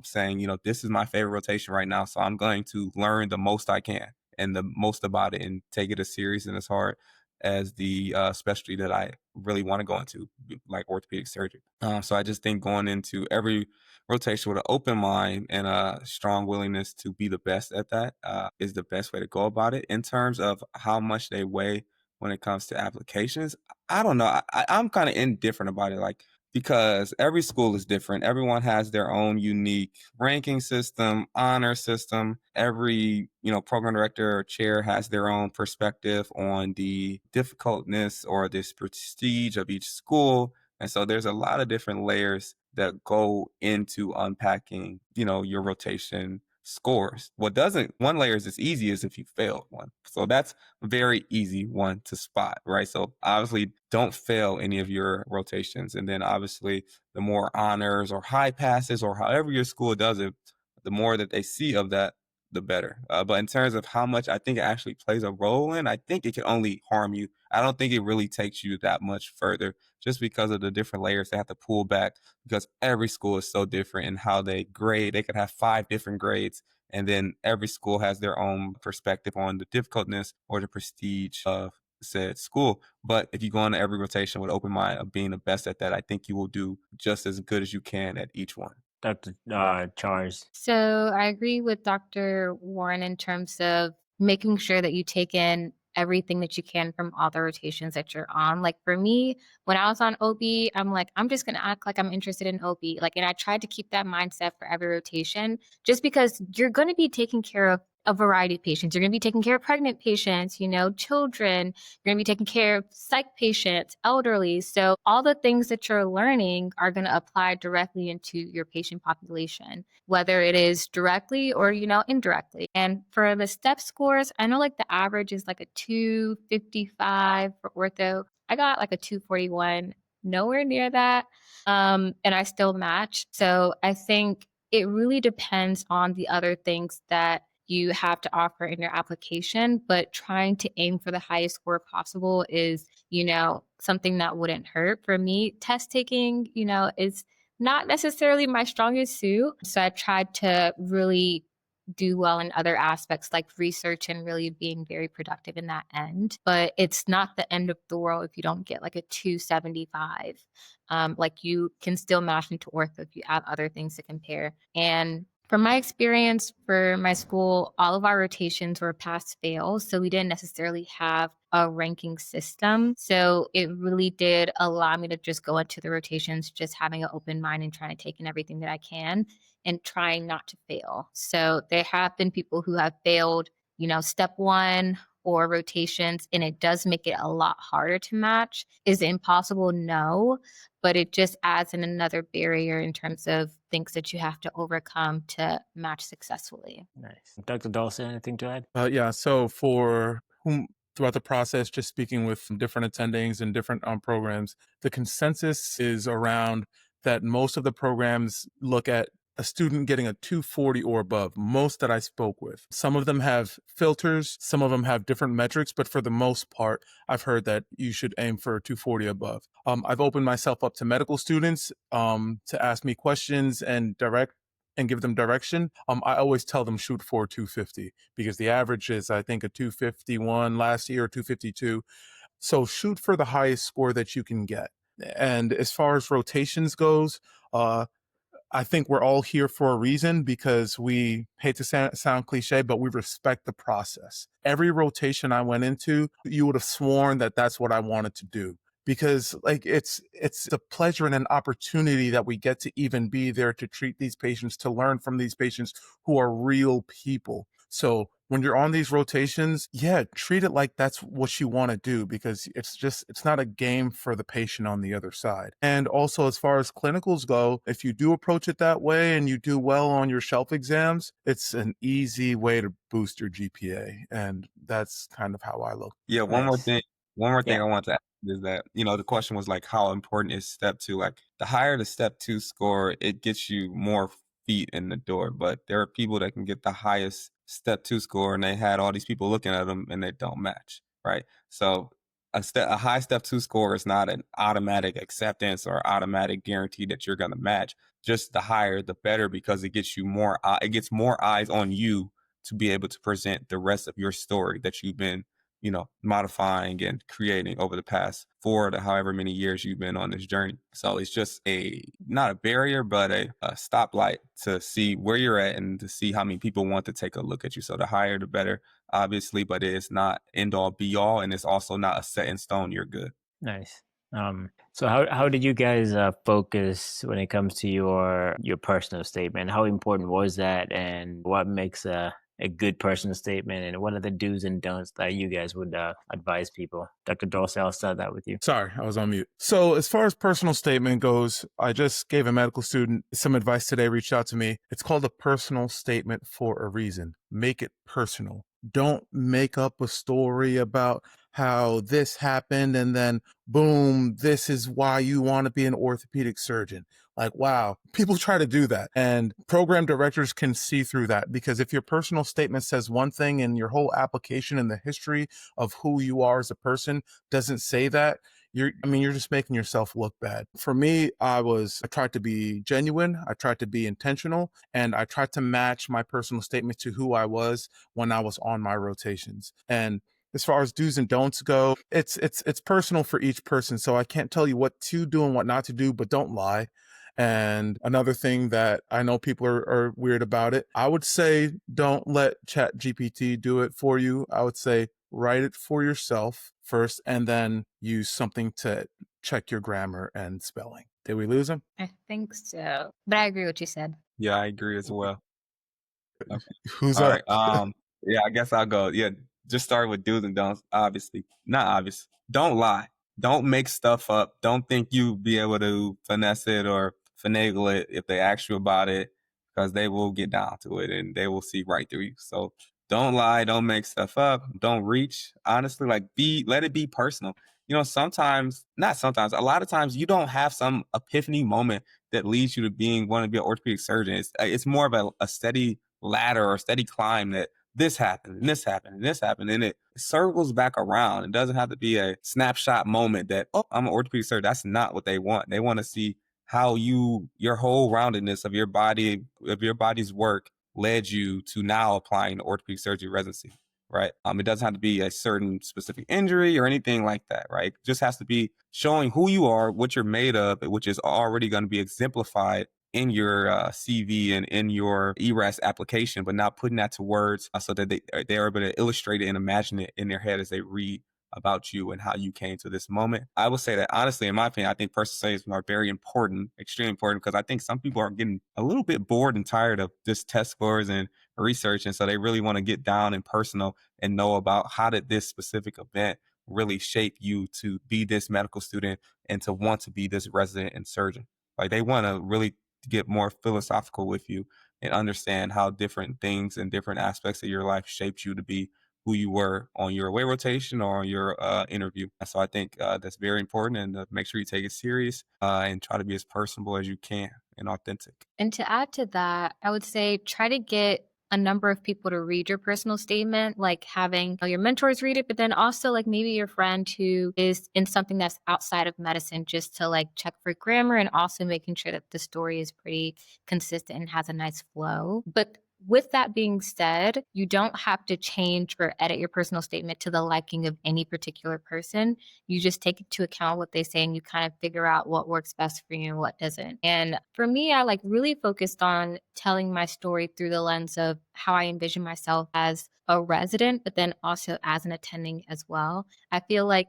saying, this is my favorite rotation right now, so I'm going to learn the most I can and the most about it and take it as serious and as hard as the specialty that I really want to go into, like orthopedic surgery. So I just think going into every rotation with an open mind and a strong willingness to be the best at that is the best way to go about it. In terms of how much they weigh when it comes to applications, I don't know. I'm kind of indifferent about it. Like, because every school is different. Everyone has their own unique ranking system, honor system. Every, program director or chair has their own perspective on the difficultness or this prestige of each school. And so there's a lot of different layers that go into unpacking, your rotation scores. One layer is as easy as if you failed one. So that's a very easy one to spot, right? So obviously don't fail any of your rotations. And then obviously the more honors or high passes or however your school does it, the more that they see of that, the better. But in terms of how much I think it actually plays a role in, I think it can only harm you. I don't think it really takes you that much further, just because of the different layers they have to pull back, because every school is so different in how they grade. They could have 5 different grades, and then every school has their own perspective on the difficultness or the prestige of said school. But if you go into every rotation with open mind of being the best at that, I think you will do just as good as you can at each one. Dr. Charles. So I agree with Dr. Warren in terms of making sure that you take in everything that you can from all the rotations that you're on. Like for me, when I was on OB, I'm like, I'm just going to act like I'm interested in OB. Like, and I tried to keep that mindset for every rotation, just because you're going to be taking care of a variety of patients. You're going to be taking care of pregnant patients, children. You're going to be taking care of psych patients, elderly. So all the things that you're learning are going to apply directly into your patient population, whether it is directly or, indirectly. And for the step scores, I know like the average is like a 255 for ortho. I got like a 241, nowhere near that. And I still match. So I think it really depends on the other things that you have to offer in your application, but trying to aim for the highest score possible is, something that wouldn't hurt. For me, test taking, is not necessarily my strongest suit. So I tried to really do well in other aspects like research and really being very productive in that end. But it's not the end of the world if you don't get like a 275. Like you can still match into ortho if you have other things to compare. And from my experience for my school, all of our rotations were pass fail. So we didn't necessarily have a ranking system. So it really did allow me to just go into the rotations, just having an open mind and trying to take in everything that I can and trying not to fail. So there have been people who have failed, step 1 or rotations, and it does make it a lot harder to match. Is it impossible? No, but it just adds in another barrier in terms of things that you have to overcome to match successfully. Nice. Dr. Dawson, anything to add? Yeah, so for whom throughout the process, just speaking with different attendings and different programs, the consensus is around that most of the programs look at a student getting a 240 or above, most that I spoke with. Some of them have filters, some of them have different metrics, but for the most part, I've heard that you should aim for a 240 above. I've opened myself up to medical students to ask me questions and give them direction. I always tell them shoot for 250 because the average is, I think, a 251 last year, 252. So shoot for the highest score that you can get. And as far as rotations goes, I think we're all here for a reason because we hate to sound cliche, but we respect the process. Every rotation I went into, you would have sworn that that's what I wanted to do. Because it's a pleasure and an opportunity that we get to even be there to treat these patients, to learn from these patients who are real people. So when you're on these rotations, treat it like that's what you want to do, because it's not a game for the patient on the other side. And also, as far as clinicals go, if you do approach it that way and you do well on your shelf exams, it's an easy way to boost your GPA. And that's kind of how I look. Yeah, Nice. one more thing Yeah. I want to add is that, the question was like, how important is step two? Like, the higher the step two score, it gets you more feet in the door. But there are people that can get the highest step two score and they had all these people looking at them and they don't match, right? So a high step two score is not an automatic acceptance or automatic guarantee that you're going to match. Just the higher, the better, because it gets you more, it gets more eyes on you to be able to present the rest of your story that you've been modifying and creating over the past 4 to however many years you've been on this journey. So it's just not a barrier, but a stoplight to see where you're at and to see how many people want to take a look at you. So the higher, the better, obviously, but it is not end all be all. And it's also not a set in stone. You're good. Nice. So how did you guys focus when it comes to your personal statement? How important was that, and what makes a good personal statement, and what are the do's and don'ts that you guys would advise people? Dr. Dorsey, I'll start that with you. Sorry, I was on mute. So as far as personal statement goes, I just gave a medical student some advice today, reached out to me. It's called a personal statement for a reason. Make it personal. Don't make up a story about how this happened and then boom, this is why you want to be an orthopedic surgeon. Like, wow, people try to do that. And program directors can see through that, because if your personal statement says one thing and your whole application and the history of who you are as a person doesn't say that, you're just making yourself look bad. For me, I tried to be genuine, I tried to be intentional, and I tried to match my personal statement to who I was when I was on my rotations. And as far as do's and don'ts go, it's personal for each person. So I can't tell you what to do and what not to do, but don't lie. And another thing that I know people are weird about it, I would say don't let ChatGPT do it for you. I would say write it for yourself first and then use something to check your grammar and spelling. Did we lose him? I think so. But I agree with what you said. Yeah, I agree as well. Okay. Who's All up? right. Yeah, I guess I'll go. Yeah, just start with do's and don'ts. Obviously, not obvious. Don't lie. Don't make stuff up. Don't think you be able to finesse it or finagle it if they ask you about it, because they will get down to it and they will see right through you. So don't lie. Don't make stuff up. Don't reach. Honestly, let it be personal. Not sometimes, a lot of times you don't have some epiphany moment that leads you to want to be an orthopedic surgeon. It's more of a steady ladder or steady climb that this happened and this happened and this happened, and it circles back around. It doesn't have to be a snapshot moment that, oh, I'm an orthopedic surgeon. That's not what they want. They want to see how your whole roundedness of your body's work led you to now applying the orthopedic surgery residency, right? It doesn't have to be a certain specific injury or anything like that, right? It just has to be showing who you are, what you're made of, which is already going to be exemplified in your CV and in your ERAS application, but not putting that to words so that they're able to illustrate it and imagine it in their head as they read about you and how you came to this moment. I would say that, honestly, in my opinion, I think personal statements are very important, extremely important, because I think some people are getting a little bit bored and tired of just test scores and research. And so they really want to get down and personal and know about how did this specific event really shape you to be this medical student and to want to be this resident and surgeon. Like, they want to really get more philosophical with you and understand how different things and different aspects of your life shaped you to be who you were on your away rotation or on your interview. So I think that's very important, and make sure you take it serious and try to be as personable as you can and authentic. And to add to that, I would say try to get a number of people to read your personal statement, like having your mentors read it, but then also like maybe your friend who is in something that's outside of medicine, just to like check for grammar and also making sure that the story is pretty consistent and has a nice flow. But with that being said, you don't have to change or edit your personal statement to the liking of any particular person. You just take into account what they say and you kind of figure out what works best for you and what doesn't. And for me, I like really focused on telling my story through the lens of how I envision myself as a resident, but then also as an attending as well. I feel like,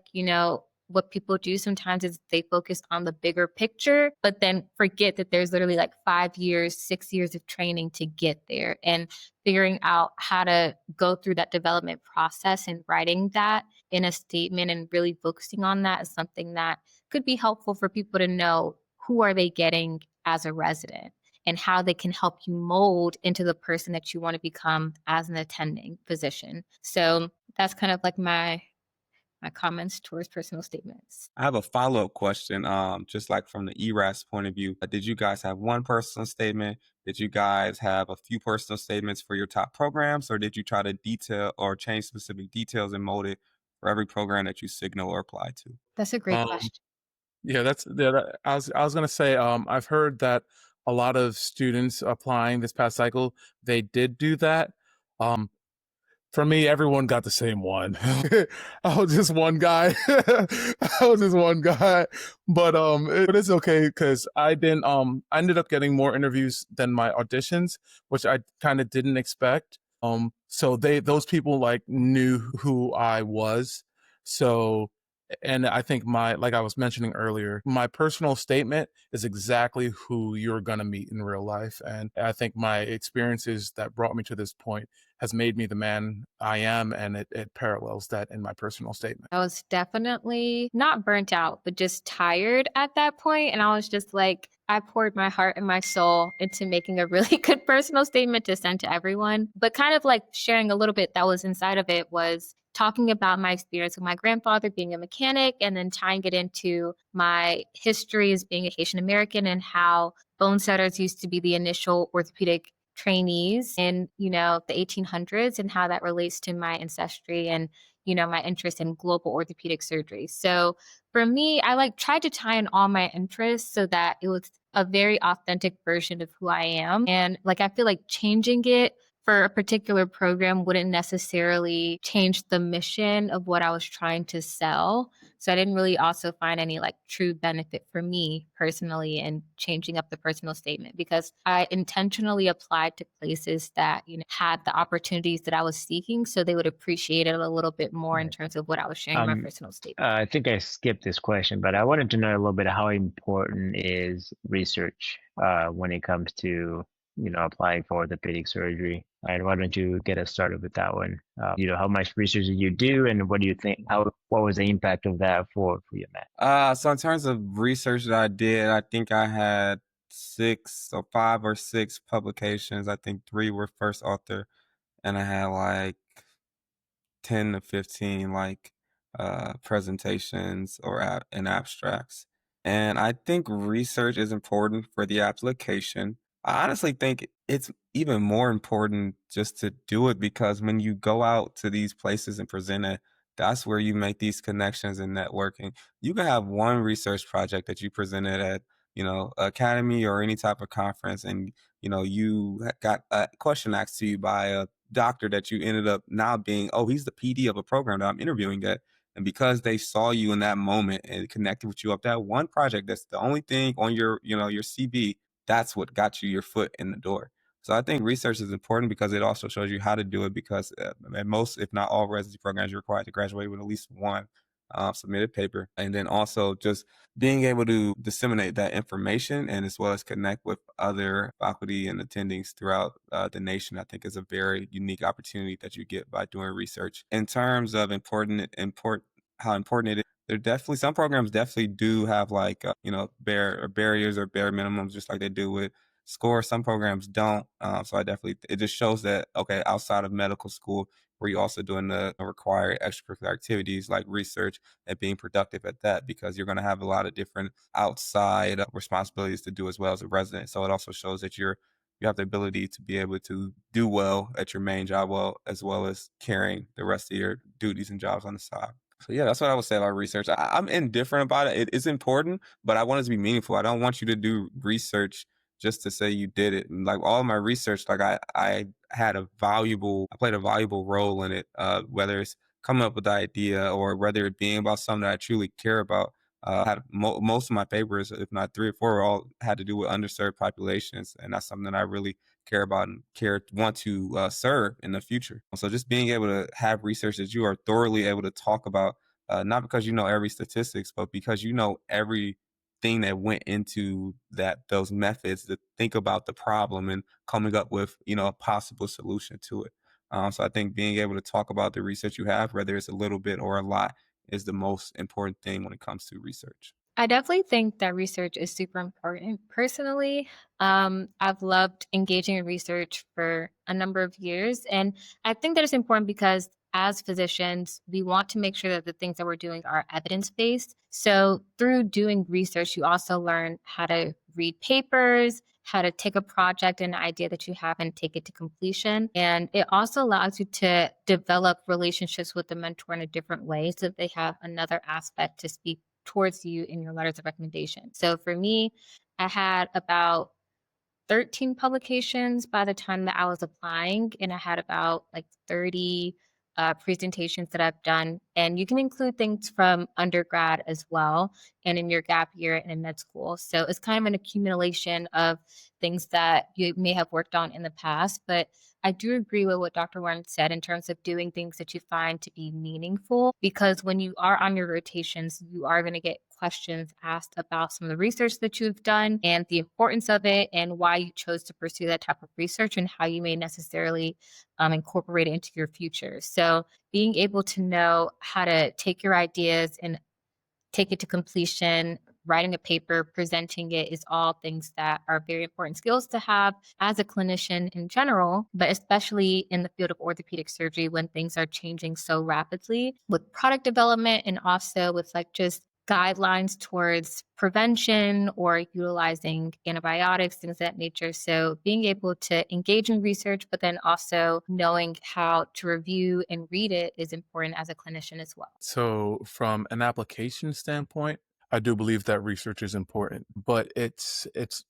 what people do sometimes is they focus on the bigger picture, but then forget that there's literally like 5 years, 6 years of training to get there, and figuring out how to go through that development process and writing that in a statement and really focusing on that is something that could be helpful for people to know who are they getting as a resident and how they can help you mold into the person that you want to become as an attending physician. So that's kind of like my comments towards personal statements. I have a follow-up question, just like from the ERAS point of view. Did you guys have one personal statement? Did you guys have a few personal statements for your top programs, or did you try to detail or change specific details and mold it for every program that you signal or apply to? That's a great Um, question. I was gonna say, I've heard that a lot of students applying this past cycle, they did do that. Um, For me, everyone got the same one. I was just one guy. But it's okay because I ended up getting more interviews than my auditions, which I kind of didn't expect. So those people like knew who I was. So, and I think like I was mentioning earlier, my personal statement is exactly who you're going to meet in real life. And I think my experiences that brought me to this point has made me the man I am, and it parallels that in my personal statement. I was definitely not burnt out, but just tired at that point. And I was just like, I poured my heart and my soul into making a really good personal statement to send to everyone. But kind of like sharing a little bit that was inside of it was talking about my experience with my grandfather being a mechanic, and then tying it into my history as being a Haitian-American and how bone setters used to be the initial orthopedic trainees in, the 1800s, and how that relates to my ancestry and, my interest in global orthopedic surgery. So for me, I tried to tie in all my interests so that it was a very authentic version of who I am. And I feel like changing it for a particular program wouldn't necessarily change the mission of what I was trying to sell. So I didn't really also find any true benefit for me personally in changing up the personal statement, because I intentionally applied to places that, had the opportunities that I was seeking, so they would appreciate it a little bit more in terms of what I was sharing in my personal statement. I think I skipped this question, but I wanted to know a little bit how important is research when it comes to applying for orthopedic surgery. And why don't you get us started with that one? How much research did you do, and what do you think? What was the impact of that for your math? So in terms of research that I did, I think I had 5 or 6 publications. I think 3 were first author, and I had 10 to 15 presentations or and abstracts. And I think research is important for the application. I honestly think it's even more important just to do it, because when you go out to these places and present it, that's where you make these connections and networking. You can have one research project that you presented at, academy or any type of conference, and you got a question asked to you by a doctor that you ended up now being, oh, he's the PD of a program that I'm interviewing at. And because they saw you in that moment and connected with you up that one project, that's the only thing on your, your CV, that's what got you your foot in the door. So I think research is important because it also shows you how to do it, because at most, if not all residency programs, you're required to graduate with at least one submitted paper. And then also just being able to disseminate that information, and as well as connect with other faculty and attendings throughout the nation, I think is a very unique opportunity that you get by doing research. In terms of how important it is, there definitely, some programs definitely do have barriers or bare minimums, just like they do with SCORE. Some programs don't. So it just shows that, okay, outside of medical school, where you're also doing the required extracurricular activities like research and being productive at that, because you're going to have a lot of different outside responsibilities to do as well as a resident. So it also shows that you have the ability to be able to do well at your main job, as well as carrying the rest of your duties and jobs on the side. So yeah, that's what I would say about research. I'm indifferent about it. It is important, but I want it to be meaningful. I don't want you to do research just to say you did it. And all of my research, I played a valuable role in it, whether it's coming up with the idea or whether it being about something that I truly care about. Most of my papers, if not 3 or 4, all had to do with underserved populations, and that's something that I really care about and want to serve in the future. So just being able to have research that you are thoroughly able to talk about not because you know every statistics, but because you know everything that went into those methods to think about the problem and coming up with, a possible solution to it. So I think being able to talk about the research you have, whether it's a little bit or a lot, is the most important thing when it comes to research. I definitely think that research is super important. Personally, I've loved engaging in research for a number of years. And I think that it's important because as physicians, we want to make sure that the things that we're doing are evidence-based. So through doing research, you also learn how to read papers, how to take a project and an idea that you have and take it to completion. And it also allows you to develop relationships with the mentor in a different way so that they have another aspect to speak towards you in your letters of recommendation. So for me, I had about 13 publications by the time that I was applying, and I had about like 30 presentations that I've done. And you can include things from undergrad as well, and in your gap year and in med school. So it's kind of an accumulation of things that you may have worked on in the past. But I do agree with what Dr. Warren said in terms of doing things that you find to be meaningful, because when you are on your rotations, you are going to get questions asked about some of the research that you've done and the importance of it and why you chose to pursue that type of research and how you may necessarily incorporate it into your future. So being able to know how to take your ideas and take it to completion, writing a paper, presenting it is all things that are very important skills to have as a clinician in general, but especially in the field of orthopedic surgery when things are changing so rapidly with product development and also with like just guidelines towards prevention or utilizing antibiotics, things of that nature. So being able to engage in research, but then also knowing how to review and read it is important as a clinician as well. So from an application standpoint, I do believe that research is important, but it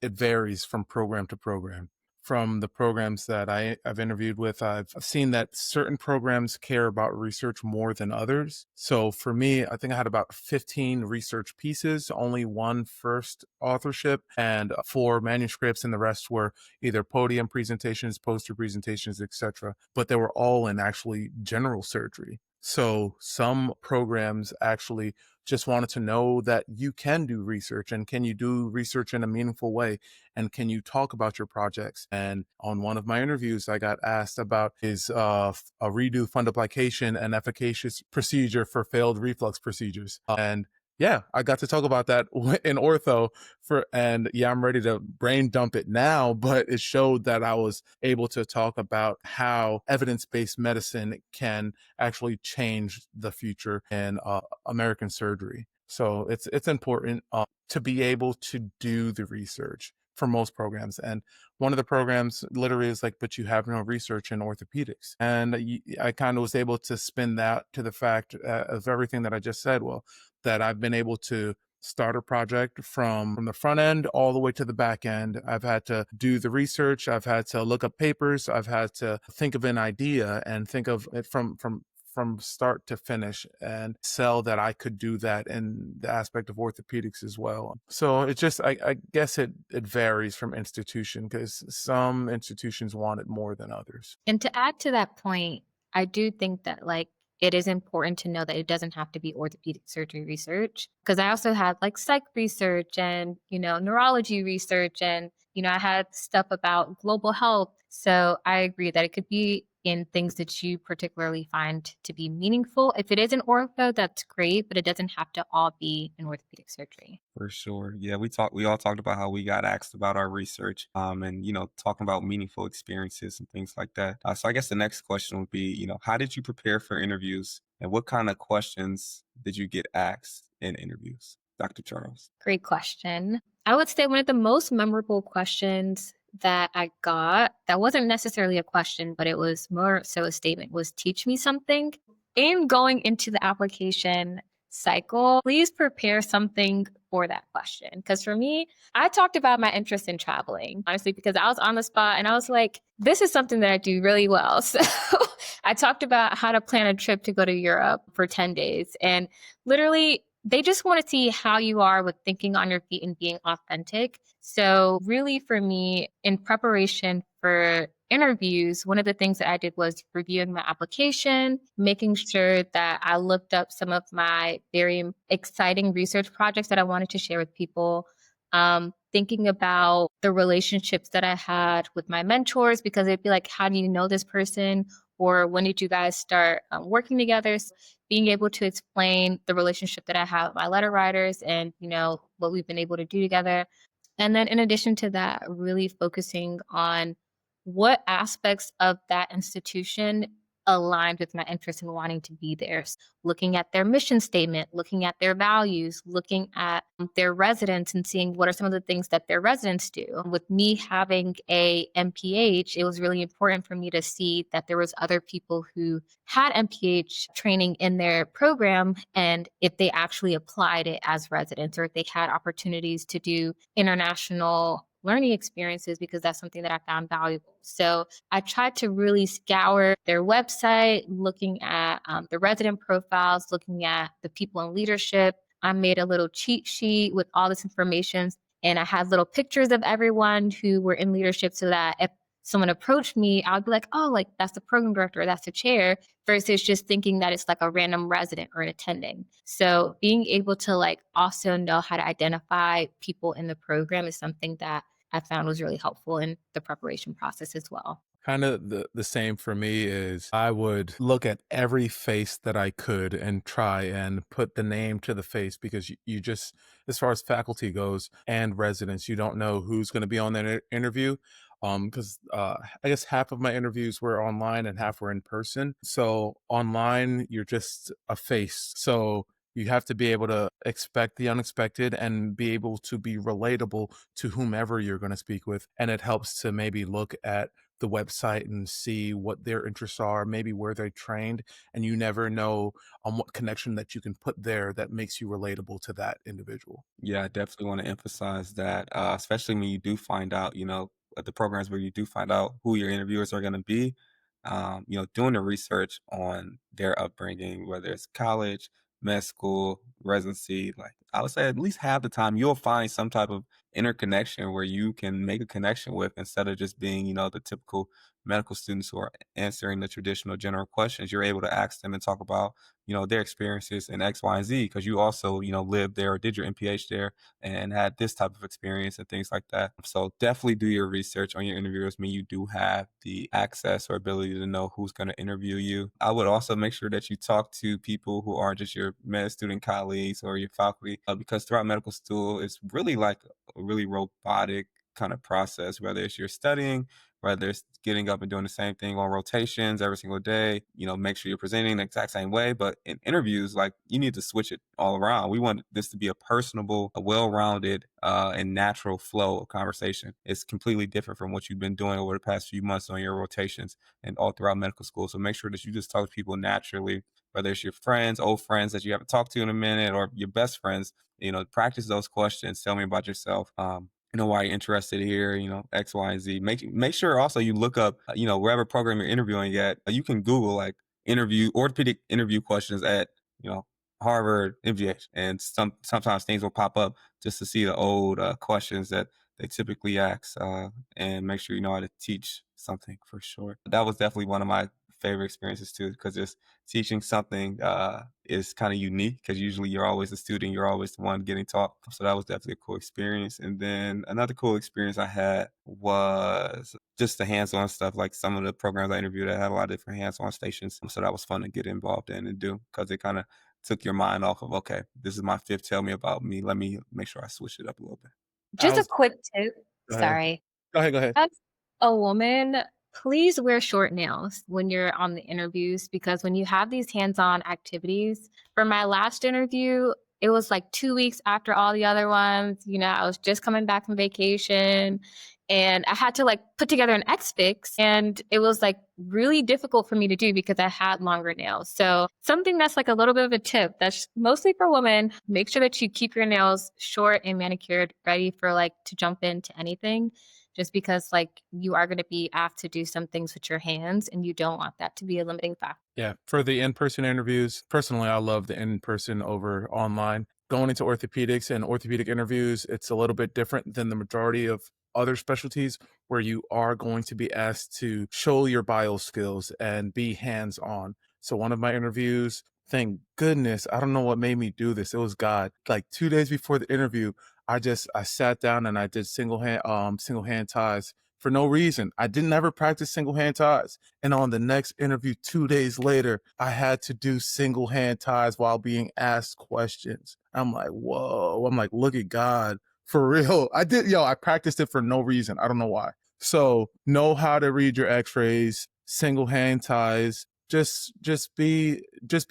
varies from program to program. From the programs that I've interviewed with, I've seen that certain programs care about research more than others. So for me, I think I had about 15 research pieces, only one first authorship, and 4 manuscripts, and the rest were either podium presentations, poster presentations, etc. But they were all in actually general surgery. So some programs actually just wanted to know that you can do research, and can you do research in a meaningful way, and can you talk about your projects. And on one of my interviews, I got asked about is a redo fundoplication an efficacious procedure for failed reflux procedures. And yeah, I got to talk about that in ortho and I'm ready to brain dump it now, but it showed that I was able to talk about how evidence-based medicine can actually change the future in American surgery. So it's important to be able to do the research for most programs. And one of the programs literally is like, but you have no research in orthopedics. And I kind of was able to spin that to the fact of everything that I just said. Well, that I've been able to start a project from the front end all the way to the back end. I've had to do the research. I've had to look up papers. I've had to think of an idea and think of it from start to finish and sell that I could do that in the aspect of orthopedics as well. So it just, I guess it varies from institution, because some institutions want it more than others. And to add to that point, I do think that like it is important to know that it doesn't have to be orthopedic surgery research, because I also had like psych research and, neurology research and, I had stuff about global health. So I agree that it could be in things that you particularly find to be meaningful. If it is an ortho, that's great, but it doesn't have to all be in orthopedic surgery. For sure. Yeah, we all talked about how we got asked about our research, and talking about meaningful experiences and things like that. So I guess the next question would be, how did you prepare for interviews, and what kind of questions did you get asked in interviews? Dr. Charles. Great question. I would say one of the most memorable questions that I got, that wasn't necessarily a question, but it was more so a statement, was teach me something. In going into the application cycle, please prepare something for that question. Because for me, I talked about my interest in traveling, honestly, because I was on the spot and I was like, this is something that I do really well. So I talked about how to plan a trip to go to Europe for 10 days. And literally, they just want to see how you are with thinking on your feet and being authentic. So really for me, in preparation for interviews, one of the things that I did was reviewing my application, making sure that I looked up some of my very exciting research projects that I wanted to share with people. Thinking about the relationships that I had with my mentors, because it'd be like, how do you know this person? Or when did you guys start working together? So being able to explain the relationship that I have with my letter writers and, what we've been able to do together. And then in addition to that, really focusing on what aspects of that institution aligned with my interest in wanting to be there. Looking at their mission statement, looking at their values, looking at their residents and seeing what are some of the things that their residents do. With me having a MPH, it was really important for me to see that there was other people who had MPH training in their program, and if they actually applied it as residents, or if they had opportunities to do international learning experiences, because that's something that I found valuable. So I tried to really scour their website, looking at the resident profiles, looking at the people in leadership. I made a little cheat sheet with all this information, and I had little pictures of everyone who were in leadership, so that if someone approached me, I would be like, oh, like that's the program director, or that's the chair, versus just thinking that it's like a random resident or an attending. So being able to also know how to identify people in the program is something that I found was really helpful in the preparation process as well. Kind of the same for me is I would look at every face that I could and try and put the name to the face, because you just, as far as faculty goes and residents, you don't know who's going to be on that interview. Because I guess half of my interviews were online and half were in person. So online, you're just a face. So you have to be able to expect the unexpected and be able to be relatable to whomever you're going to speak with. And it helps to maybe look at the website and see what their interests are, maybe where they're trained, and you never know on what connection that you can put there that makes you relatable to that individual. Yeah, I definitely want to emphasize that, especially when you do find out, at the programs where you do find out who your interviewers are going to be, doing the research on their upbringing, whether it's college, med school, residency, like I would say at least half the time you'll find some type of interconnection where you can make a connection with, instead of just being, the typical medical students who are answering the traditional general questions. You're able to ask them and talk about their experiences in X, Y, and Z, because you also, lived there or did your MPH there and had this type of experience and things like that. So definitely do your research on your interviewers. When you do have the access or ability to know who's going to interview you. I would also make sure that you talk to people who aren't just your med student colleagues or your faculty, because throughout medical school, it's really like a really robotic kind of process, whether it's you're studying, whether it's getting up and doing the same thing on rotations every single day, make sure you're presenting the exact same way. But in interviews, like, you need to switch it all around. We want this to be a personable, a well-rounded, and natural flow of conversation. It's completely different from what you've been doing over the past few months on your rotations and all throughout medical school. So make sure that you just talk to people naturally, whether it's your friends, old friends that you haven't talked to in a minute, or your best friends. Practice those questions. Tell me about yourself. Why you're interested here, X, Y, and Z. Make sure also you look up, wherever program you're interviewing at, you can Google like orthopedic interview questions at, Harvard MGH. And sometimes things will pop up just to see the old questions that they typically ask, and make sure you know how to teach something for sure. That was definitely one of my favorite experiences too, because just teaching something is kind of unique, because usually you're always the student, you're always the one getting taught. So that was definitely a cool experience. And then another cool experience I had was just the hands-on stuff. Like, some of the programs I interviewed, I had a lot of different hands-on stations. So that was fun to get involved in and do, because it kind of took your mind off of, okay, this is my fifth, tell me about me. Let me make sure I switch it up a little bit. I Just a was, quick tip. go ahead. Sorry. Go ahead. Go ahead. As a woman, please wear short nails when you're on the interviews, because when you have these hands-on activities, for my last interview, it was like 2 weeks after all the other ones. I was just coming back from vacation, and I had to put together an X fix, and it was really difficult for me to do because I had longer nails. So something that's a little bit of a tip that's mostly for women: make sure that you keep your nails short and manicured, ready for to jump into anything, just because you are going to be asked to do some things with your hands, and you don't want that to be a limiting factor. Yeah, for the in-person interviews, personally, I love the in-person over online. Going into orthopedics and orthopedic interviews, it's a little bit different than the majority of other specialties where you are going to be asked to show your bio skills and be hands-on. So one of my interviews, thank goodness, I don't know what made me do this. It was God. Like 2 days before the interview, I sat down and I did single hand ties for no reason. I didn't ever practice single hand ties. And on the next interview 2 days later, I had to do single hand ties while being asked questions. I'm like, whoa. I'm like, look at God. For real. I practiced it for no reason. I don't know why. So know how to read your x-rays, single hand ties. Just be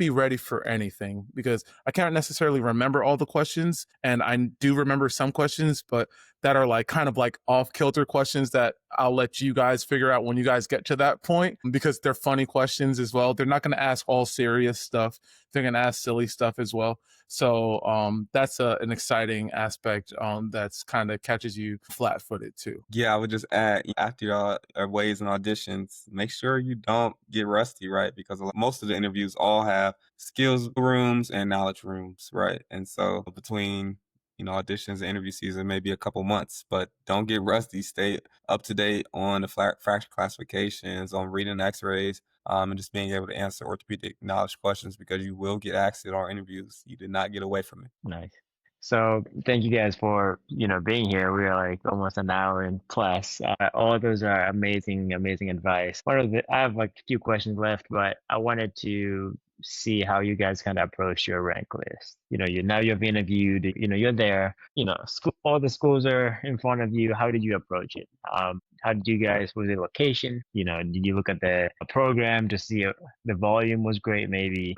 ready for anything, because I can't necessarily remember all the questions, and I do remember some questions, but that are like kind of like off kilter questions that I'll let you guys figure out when you guys get to that point, because they're funny questions as well. They're not going to ask all serious stuff. They're going to ask silly stuff as well. So that's an exciting aspect that's kind of catches you flat-footed too. Yeah, I would just add, after y'all are ways and auditions, make sure you don't get rusty, right? Because most of the interviews all have skills rooms and knowledge rooms, right? And so between auditions and interview season, maybe a couple months, but don't get rusty. Stay up to date on the fracture classifications, on reading x-rays, and just being able to answer orthopedic knowledge questions, because you will get asked at our interviews. You did not get away from it. Nice. So thank you guys for, being here. We are like almost an hour in plus. All those are amazing, amazing advice. I have like a few questions left, but I wanted to see how you guys kind of approach your rank list. Now you've interviewed, you're there, all the schools are in front of you. How did you approach it? How did you guys, was it location? Did you look at the program to see if the volume was great? Maybe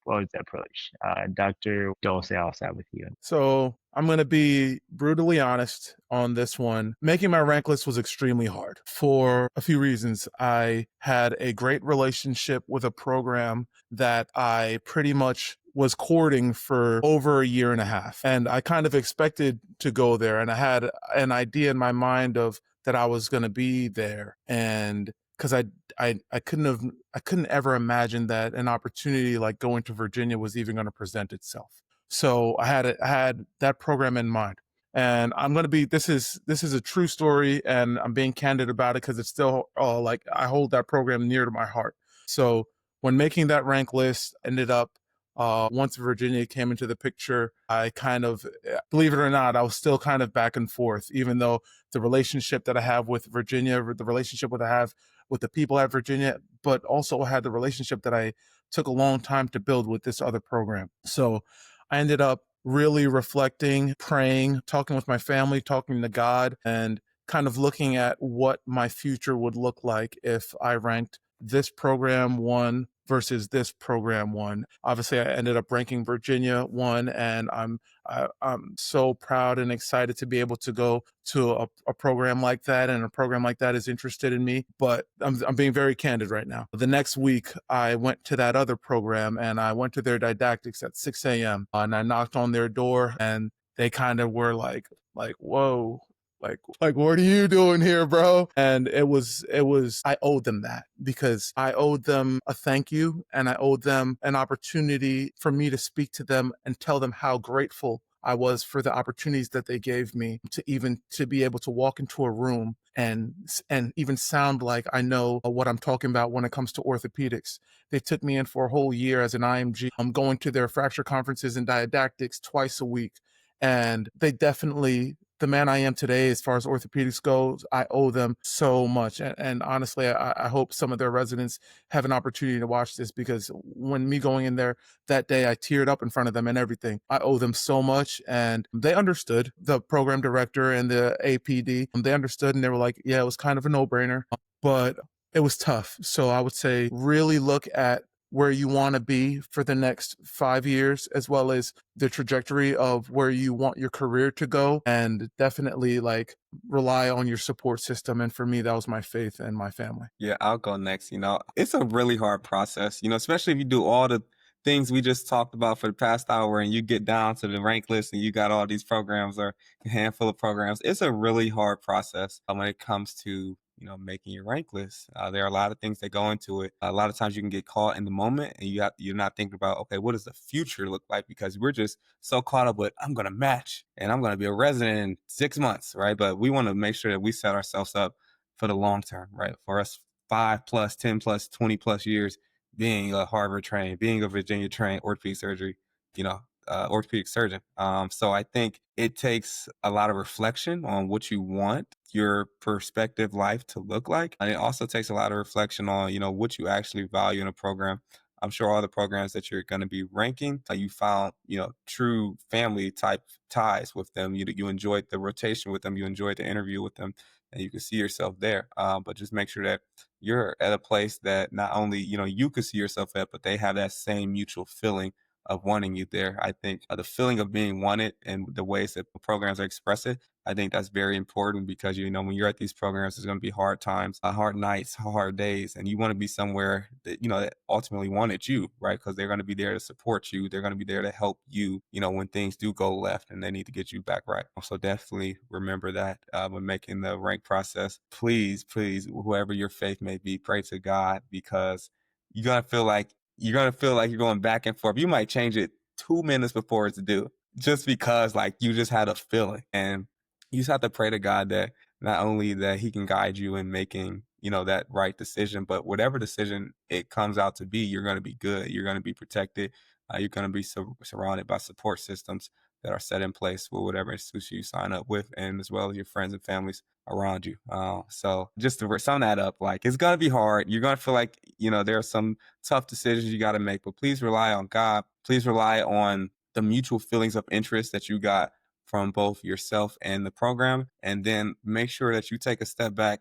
what was the approach? Dr. Dulce, I'll start with you. So I'm going to be brutally honest on this one. Making my rank list was extremely hard for a few reasons. I had a great relationship with a program that I pretty much was courting for over a year and a half. And I kind of expected to go there. And I had an idea in my mind of that I was going to be there. And because I couldn't ever imagine that an opportunity like going to Virginia was even going to present itself. So I had that program in mind. And I'm going to be, this is a true story, and I'm being candid about it because it's still like I hold that program near to my heart. So when making that rank list, ended up, once Virginia came into the picture, I kind of, believe it or not, I was still kind of back and forth, even though the relationship that I have with Virginia, the relationship that I have with the people at Virginia, but also I had the relationship that I took a long time to build with this other program. So I ended up really reflecting, praying, talking with my family, talking to God, and kind of looking at what my future would look like if I ranked this program 1 versus this program 1. Obviously, I ended up ranking Virginia 1, and I'm so proud and excited to be able to go to a program like that, and a program like that is interested in me. But I'm being very candid right now. The next week, I went to that other program, and I went to their didactics at 6 a.m. And I knocked on their door, and they kind of were like, whoa. Like, what are you doing here, bro? And it was, I owed them that, because I owed them a thank you, and I owed them an opportunity for me to speak to them and tell them how grateful I was for the opportunities that they gave me to be able to walk into a room and even sound like I know what I'm talking about when it comes to orthopedics. They took me in for a whole year as an IMG. I'm going to their fracture conferences and didactics twice a week. And they definitely, the man I am today, as far as orthopedics goes, I owe them so much. And honestly, I hope some of their residents have an opportunity to watch this, because when me going in there that day, I teared up in front of them and everything. I owe them so much. And they understood, the program director and the APD, they understood, and they were like, yeah, it was kind of a no-brainer, but it was tough. So I would say really look at where you want to be for the next 5 years, as well as the trajectory of where you want your career to go, and definitely like rely on your support system. And for me, that was my faith and my family. Yeah, I'll go next. It's a really hard process, especially if you do all the things we just talked about for the past hour, and you get down to the rank list and you got all these programs or a handful of programs. It's a really hard process when it comes to making your rank list. There are a lot of things that go into it. A lot of times you can get caught in the moment and you're not thinking about, okay, what does the future look like? Because we're just so caught up with, I'm going to match and I'm going to be a resident in 6 months, right? But we want to make sure that we set ourselves up for the long term, right? For us 5 plus, 10 plus, 20 plus years being a Harvard trained, being a Virginia trained orthopedic surgery, orthopedic surgeon. So I think it takes a lot of reflection on what you want your perspective life to look like. And it also takes a lot of reflection on, what you actually value in a program. I'm sure all the programs that you're going to be ranking, you found, true family type ties with them. You enjoyed the rotation with them. You enjoyed the interview with them, and you can see yourself there. But just make sure that you're at a place that not only, you could see yourself at, but they have that same mutual feeling of wanting you there. I think the feeling of being wanted and the ways that programs are expressed it, I think that's very important because, when you're at these programs, there's going to be hard times, hard nights, hard days, and you want to be somewhere that, that ultimately wanted you, right? Because they're going to be there to support you. They're going to be there to help you, when things do go left and they need to get you back right. So definitely remember that when making the rank process. Please, whoever your faith may be, pray to God, because you're going to feel like you're going back and forth. You might change it 2 minutes before it's due just because you just had a feeling. And you just have to pray to God that not only that he can guide you in making, that right decision, but whatever decision it comes out to be, you're going to be good. You're going to be protected. You're going to be surrounded by support systems that are set in place with whatever institution you sign up with, and as well as your friends and families around you. So just to sum that up, it's going to be hard. You're going to feel like, there are some tough decisions you got to make, but please rely on God. Please rely on the mutual feelings of interest that you got from both yourself and the program. And then make sure that you take a step back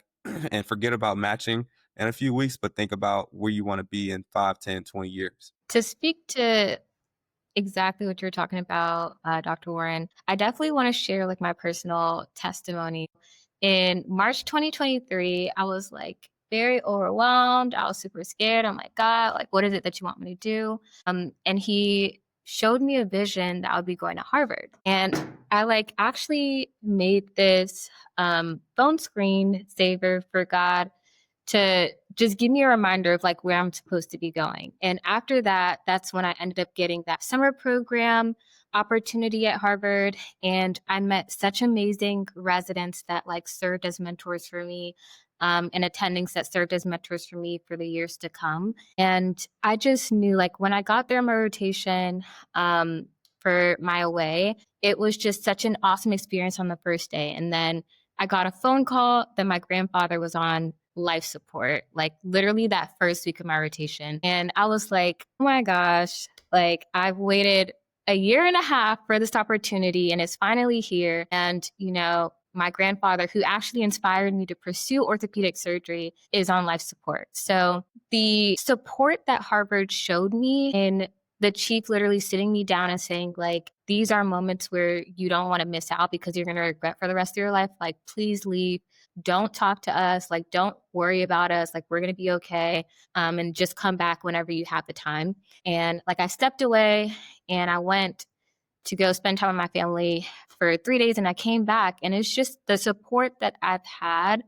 and forget about matching in a few weeks, but think about where you want to be in 5, 10, 20 years. To speak to exactly what you're talking about, Dr. Warren, I definitely want to share my personal testimony. In March 2023, I was very overwhelmed. I was super scared. I'm like, God, what is it that you want me to do? And he showed me a vision that I would be going to Harvard. And I actually made this phone screen saver for God to just give me a reminder of where I'm supposed to be going. And after that, that's when I ended up getting that summer program opportunity at Harvard. And I met such amazing residents that served as mentors for me, and attendings that served as mentors for me for the years to come. And I just knew when I got there in my rotation for my away, it was just such an awesome experience on the first day. And then I got a phone call that my grandfather was on life support, literally that first week of my rotation. And I was like, oh my gosh, I've waited a year and a half for this opportunity and it's finally here. And, my grandfather, who actually inspired me to pursue orthopedic surgery, is on life support. So the support that Harvard showed me, and the chief literally sitting me down and saying, these are moments where you don't want to miss out because you're going to regret for the rest of your life. Please leave. Don't talk to us. Don't worry about us. We're going to be okay. And just come back whenever you have the time. And I stepped away and I went to go spend time with my family for 3 days. And I came back, and it's just the support that I've had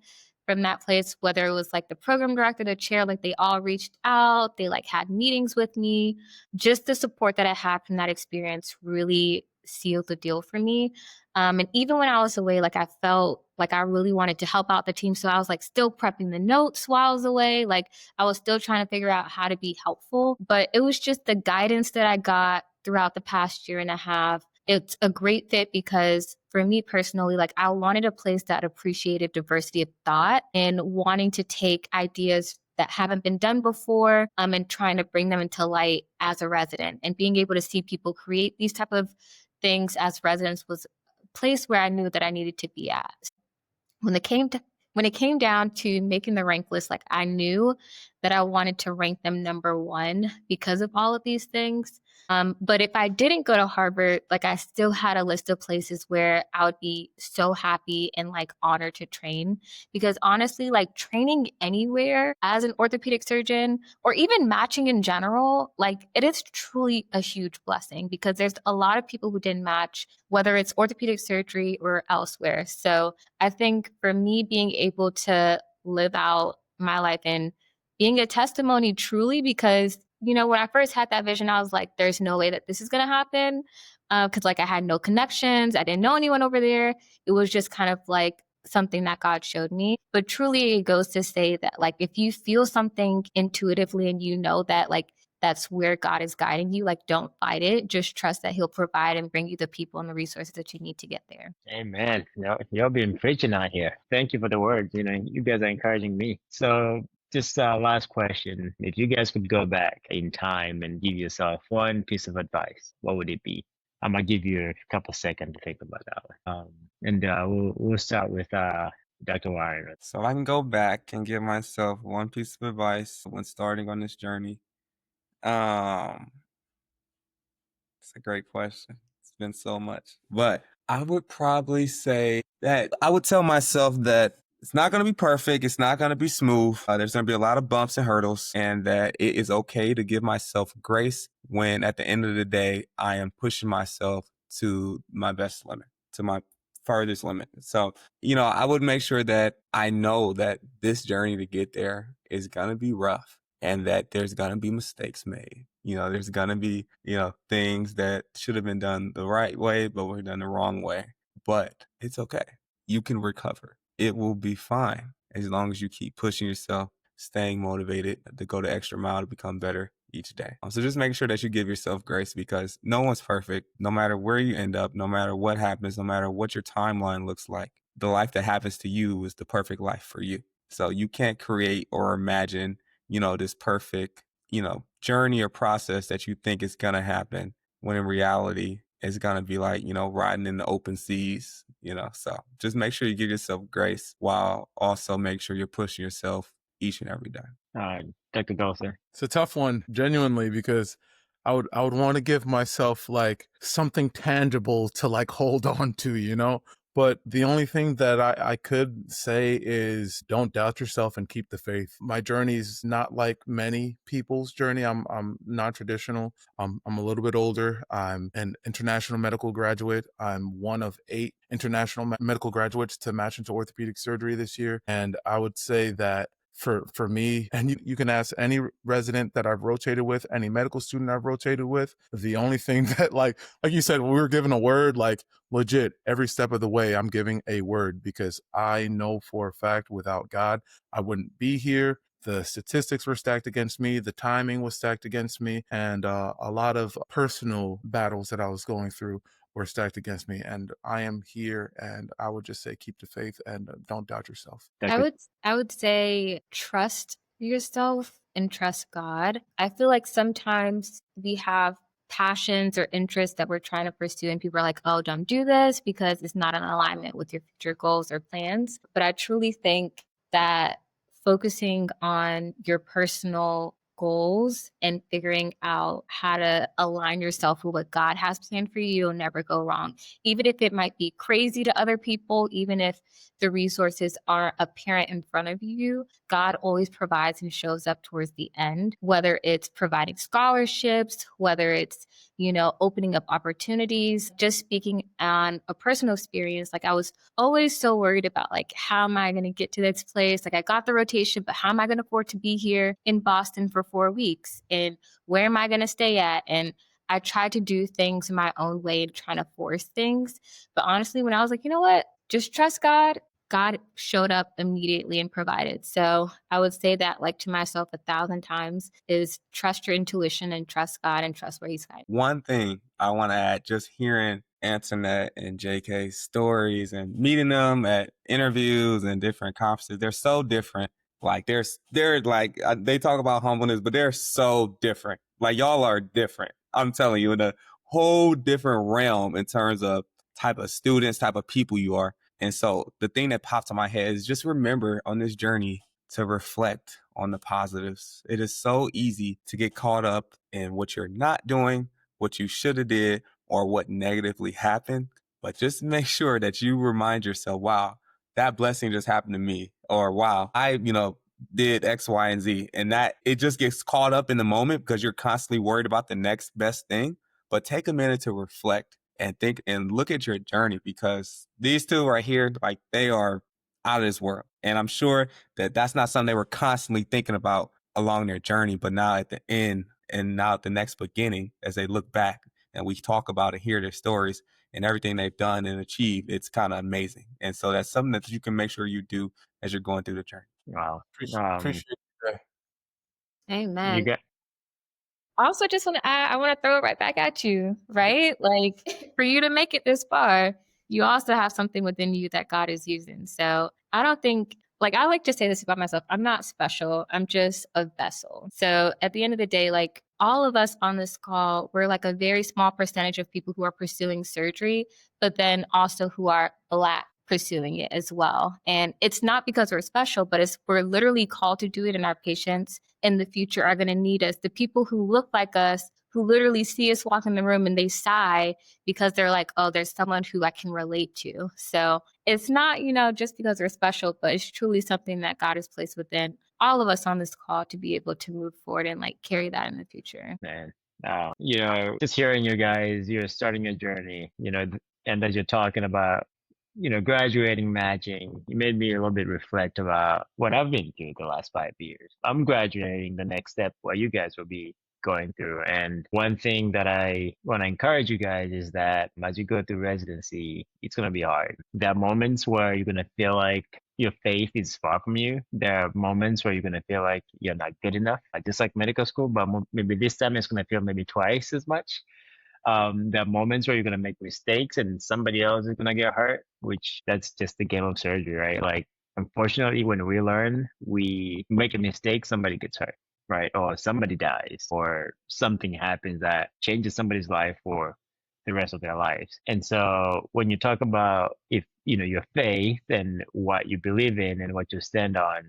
from that place, whether it was the program director, the chair, they all reached out, they had meetings with me. Just the support that I had from that experience really sealed the deal for me. And even when I was away, I felt I really wanted to help out the team. So I was still prepping the notes while I was away. I was still trying to figure out how to be helpful, but it was just the guidance that I got throughout the past year and a half. It's a great fit because for me personally, I wanted a place that appreciated diversity of thought and wanting to take ideas that haven't been done before, and trying to bring them into light as a resident. And being able to see people create these type of things as residents was a place where I knew that I needed to be at. When it came down to making the rank list, I knew that I wanted to rank them number one because of all of these things. But if I didn't go to Harvard, I still had a list of places where I would be so happy and honored to train. Because honestly, training anywhere as an orthopedic surgeon, or even matching in general, it is truly a huge blessing because there's a lot of people who didn't match, whether it's orthopedic surgery or elsewhere. So I think for me, being able to live out my life and being a testimony truly, because, when I first had that vision, I was like, there's no way that this is going to happen. Cause like I had no connections. I didn't know anyone over there. It was just kind of like something that God showed me. But truly it goes to say that like, if you feel something intuitively and you know that like, that's where God is guiding you, like don't fight it. Just trust that he'll provide and bring you the people and the resources that you need to get there. Amen. You're being preaching out here. Thank you for the words. You guys are encouraging me. So just last question. If you guys could go back in time and give yourself one piece of advice, what would it be? I'm gonna give you a couple seconds to think about that one. And we'll start with Dr. Warren. So I can go back and give myself one piece of advice when starting on this journey. It's a great question. It's been so much. But I would probably say that I would tell myself that it's not going to be perfect. It's not going to be smooth. There's going to be a lot of bumps and hurdles, and that it is okay to give myself grace when at the end of the day, I am pushing myself to my best limit, to my furthest limit. So, I would make sure that I know that this journey to get there is going to be rough and that there's going to be mistakes made. There's going to be, things that should have been done the right way, but were done the wrong way. But it's okay. You can recover. It will be fine as long as you keep pushing yourself, staying motivated to go the extra mile to become better each day. So just make sure that you give yourself grace, because no one's perfect. No matter where you end up, no matter what happens, no matter what your timeline looks like, the life that happens to you is the perfect life for you. So you can't create or imagine, this perfect, journey or process that you think is going to happen when in reality it's going to be like, riding in the open seas, so just make sure you give yourself grace while also make sure you're pushing yourself each and every day. Dr. Dulce. It's a tough one, genuinely, because I would want to give myself like something tangible to like hold on to, But the only thing that I could say is don't doubt yourself and keep the faith. My journey is not like many people's journey. I'm non-traditional. I'm a little bit older. I'm an international medical graduate. I'm one of 8 international medical graduates to match into orthopedic surgery this year. And I would say that for me, and you can ask any resident that I've rotated with, any medical student I've rotated with, the only thing that like you said, when we were given a word, like legit every step of the way, I'm giving a word, because I know for a fact without God, I wouldn't be here. The statistics were stacked against me. The timing was stacked against me. And a lot of personal battles that I was going through were stacked against me, and I am here. And I would just say, keep the faith and don't doubt yourself. I would say trust yourself and trust God. I feel like sometimes we have passions or interests that we're trying to pursue, and people are like, oh, don't do this because it's not in alignment with your future goals or plans. But I truly think that focusing on your personal goals and figuring out how to align yourself with what God has planned for you, you'll never go wrong. Even if it might be crazy to other people, even if the resources aren't apparent in front of you, God always provides and shows up towards the end, whether it's providing scholarships, whether it's, opening up opportunities. Just speaking on a personal experience, like I was always so worried about like, how am I going to get to this place? Like I got the rotation, but how am I going to afford to be here in Boston for 4 weeks? And where am I going to stay at? And I tried to do things my own way, trying to force things. But honestly, when I was like, you know what, just trust God, God showed up immediately and provided. So I would say that like to myself 1,000 times is trust your intuition and trust God and trust where he's guiding. One thing I want to add, just hearing Antoinette and JK's stories and meeting them at interviews and different conferences, they're so different. Like they're like, they talk about humbleness, but they're so different. Like y'all are different. I'm telling you, in a whole different realm in terms of type of students, type of people you are. And so the thing that popped in my head is just remember on this journey to reflect on the positives. It is so easy to get caught up in what you're not doing, what you should have did, or what negatively happened. But just make sure that you remind yourself, wow, that blessing just happened to me. Or wow, I, did X, Y, and Z. And that it just gets caught up in the moment because you're constantly worried about the next best thing. But take a minute to reflect and think and look at your journey, because these two right here, like they are out of this world. And I'm sure that that's not something they were constantly thinking about along their journey, but now at the end and now at the next beginning, as they look back and we talk about and hear their stories and everything they've done and achieved, it's kind of amazing. And so that's something that you can make sure you do as you're going through the journey. Wow. Appreciate it. You Amen. got I also just want to add, I want to throw it right back at you, right? Like for you to make it this far, you also have something within you that God is using. So I don't think, like, I like to say this about myself. I'm not special. I'm just a vessel. So at the end of the day, like all of us on this call, we're like a very small percentage of people who are pursuing surgery, but then also who are Black pursuing it as well. And it's not because we're special, but it's we're literally called to do it, and our patients in the future are going to need us. The people who look like us, who literally see us walk in the room and they sigh because they're like, oh, there's someone who I can relate to. So it's not, just because we're special, but it's truly something that God has placed within all of us on this call to be able to move forward and like carry that in the future. man. Just hearing you guys, you're starting your journey, and as you're talking about, graduating, matching, you made me a little bit reflect about what I've been through the last 5 years. I'm graduating the next step what you guys will be going through. And one thing that I want to encourage you guys is that as you go through residency, it's going to be hard. There are moments where you're going to feel like your faith is far from you. There are moments where you're going to feel like you're not good enough, just like medical school, but maybe this time it's going to feel maybe twice as much. There are moments where you're going to make mistakes and somebody else is going to get hurt, which that's just the game of surgery, right? Like, unfortunately, when we make a mistake, somebody gets hurt, right? Or somebody dies, or something happens that changes somebody's life for the rest of their lives. And so when you talk about if, your faith and what you believe in and what you stand on,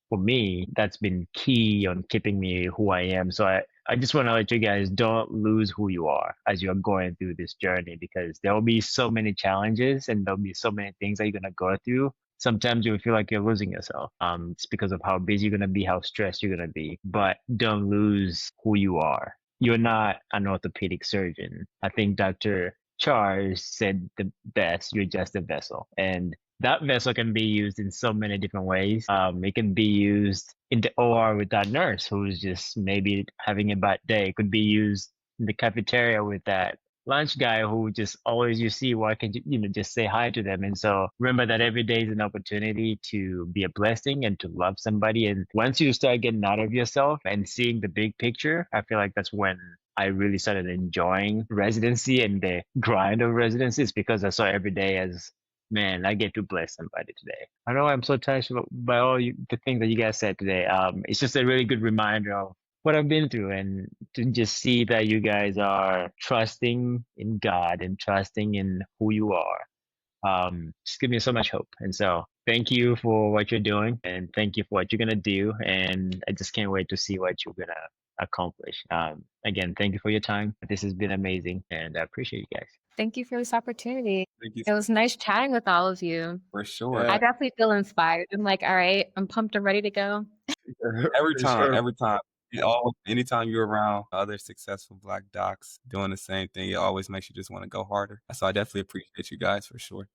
for me, that's been key on keeping me who I am. So I just want to let you guys don't lose who you are as you're going through this journey, because there will be so many challenges and there'll be so many things that you're going to go through. Sometimes you will feel like you're losing yourself. It's because of how busy you're going to be, how stressed you're going to be, but don't lose who you are. You're not an orthopedic surgeon. I think Dr. Charles said the best, you're just a vessel. And that vessel can be used in so many different ways. It can be used in the OR with that nurse who's just maybe having a bad day. It could be used in the cafeteria with that lunch guy who just always you see, why can't you, just say hi to them? And so remember that every day is an opportunity to be a blessing and to love somebody. And once you start getting out of yourself and seeing the big picture, I feel like that's when I really started enjoying residency and the grind of residency, is because I saw every day as, man, I get to bless somebody today. I know I'm so touched by the things that you guys said today. It's just a really good reminder of what I've been through, and to just see that you guys are trusting in God and trusting in who you are. Just give me so much hope. And so thank you for what you're doing, and thank you for what you're going to do. And I just can't wait to see what you're going to accomplish. Again, thank you for your time. This has been amazing, and I appreciate you guys. Thank you for this opportunity. Thank you It was nice chatting with all of you. for sure. Yeah. I definitely feel inspired. I'm like, all right, I'm pumped and ready to go. Every For time, sure. every time. Anytime you're around other successful Black docs doing the same thing, it always makes you just want to go harder. So I definitely appreciate you guys for sure.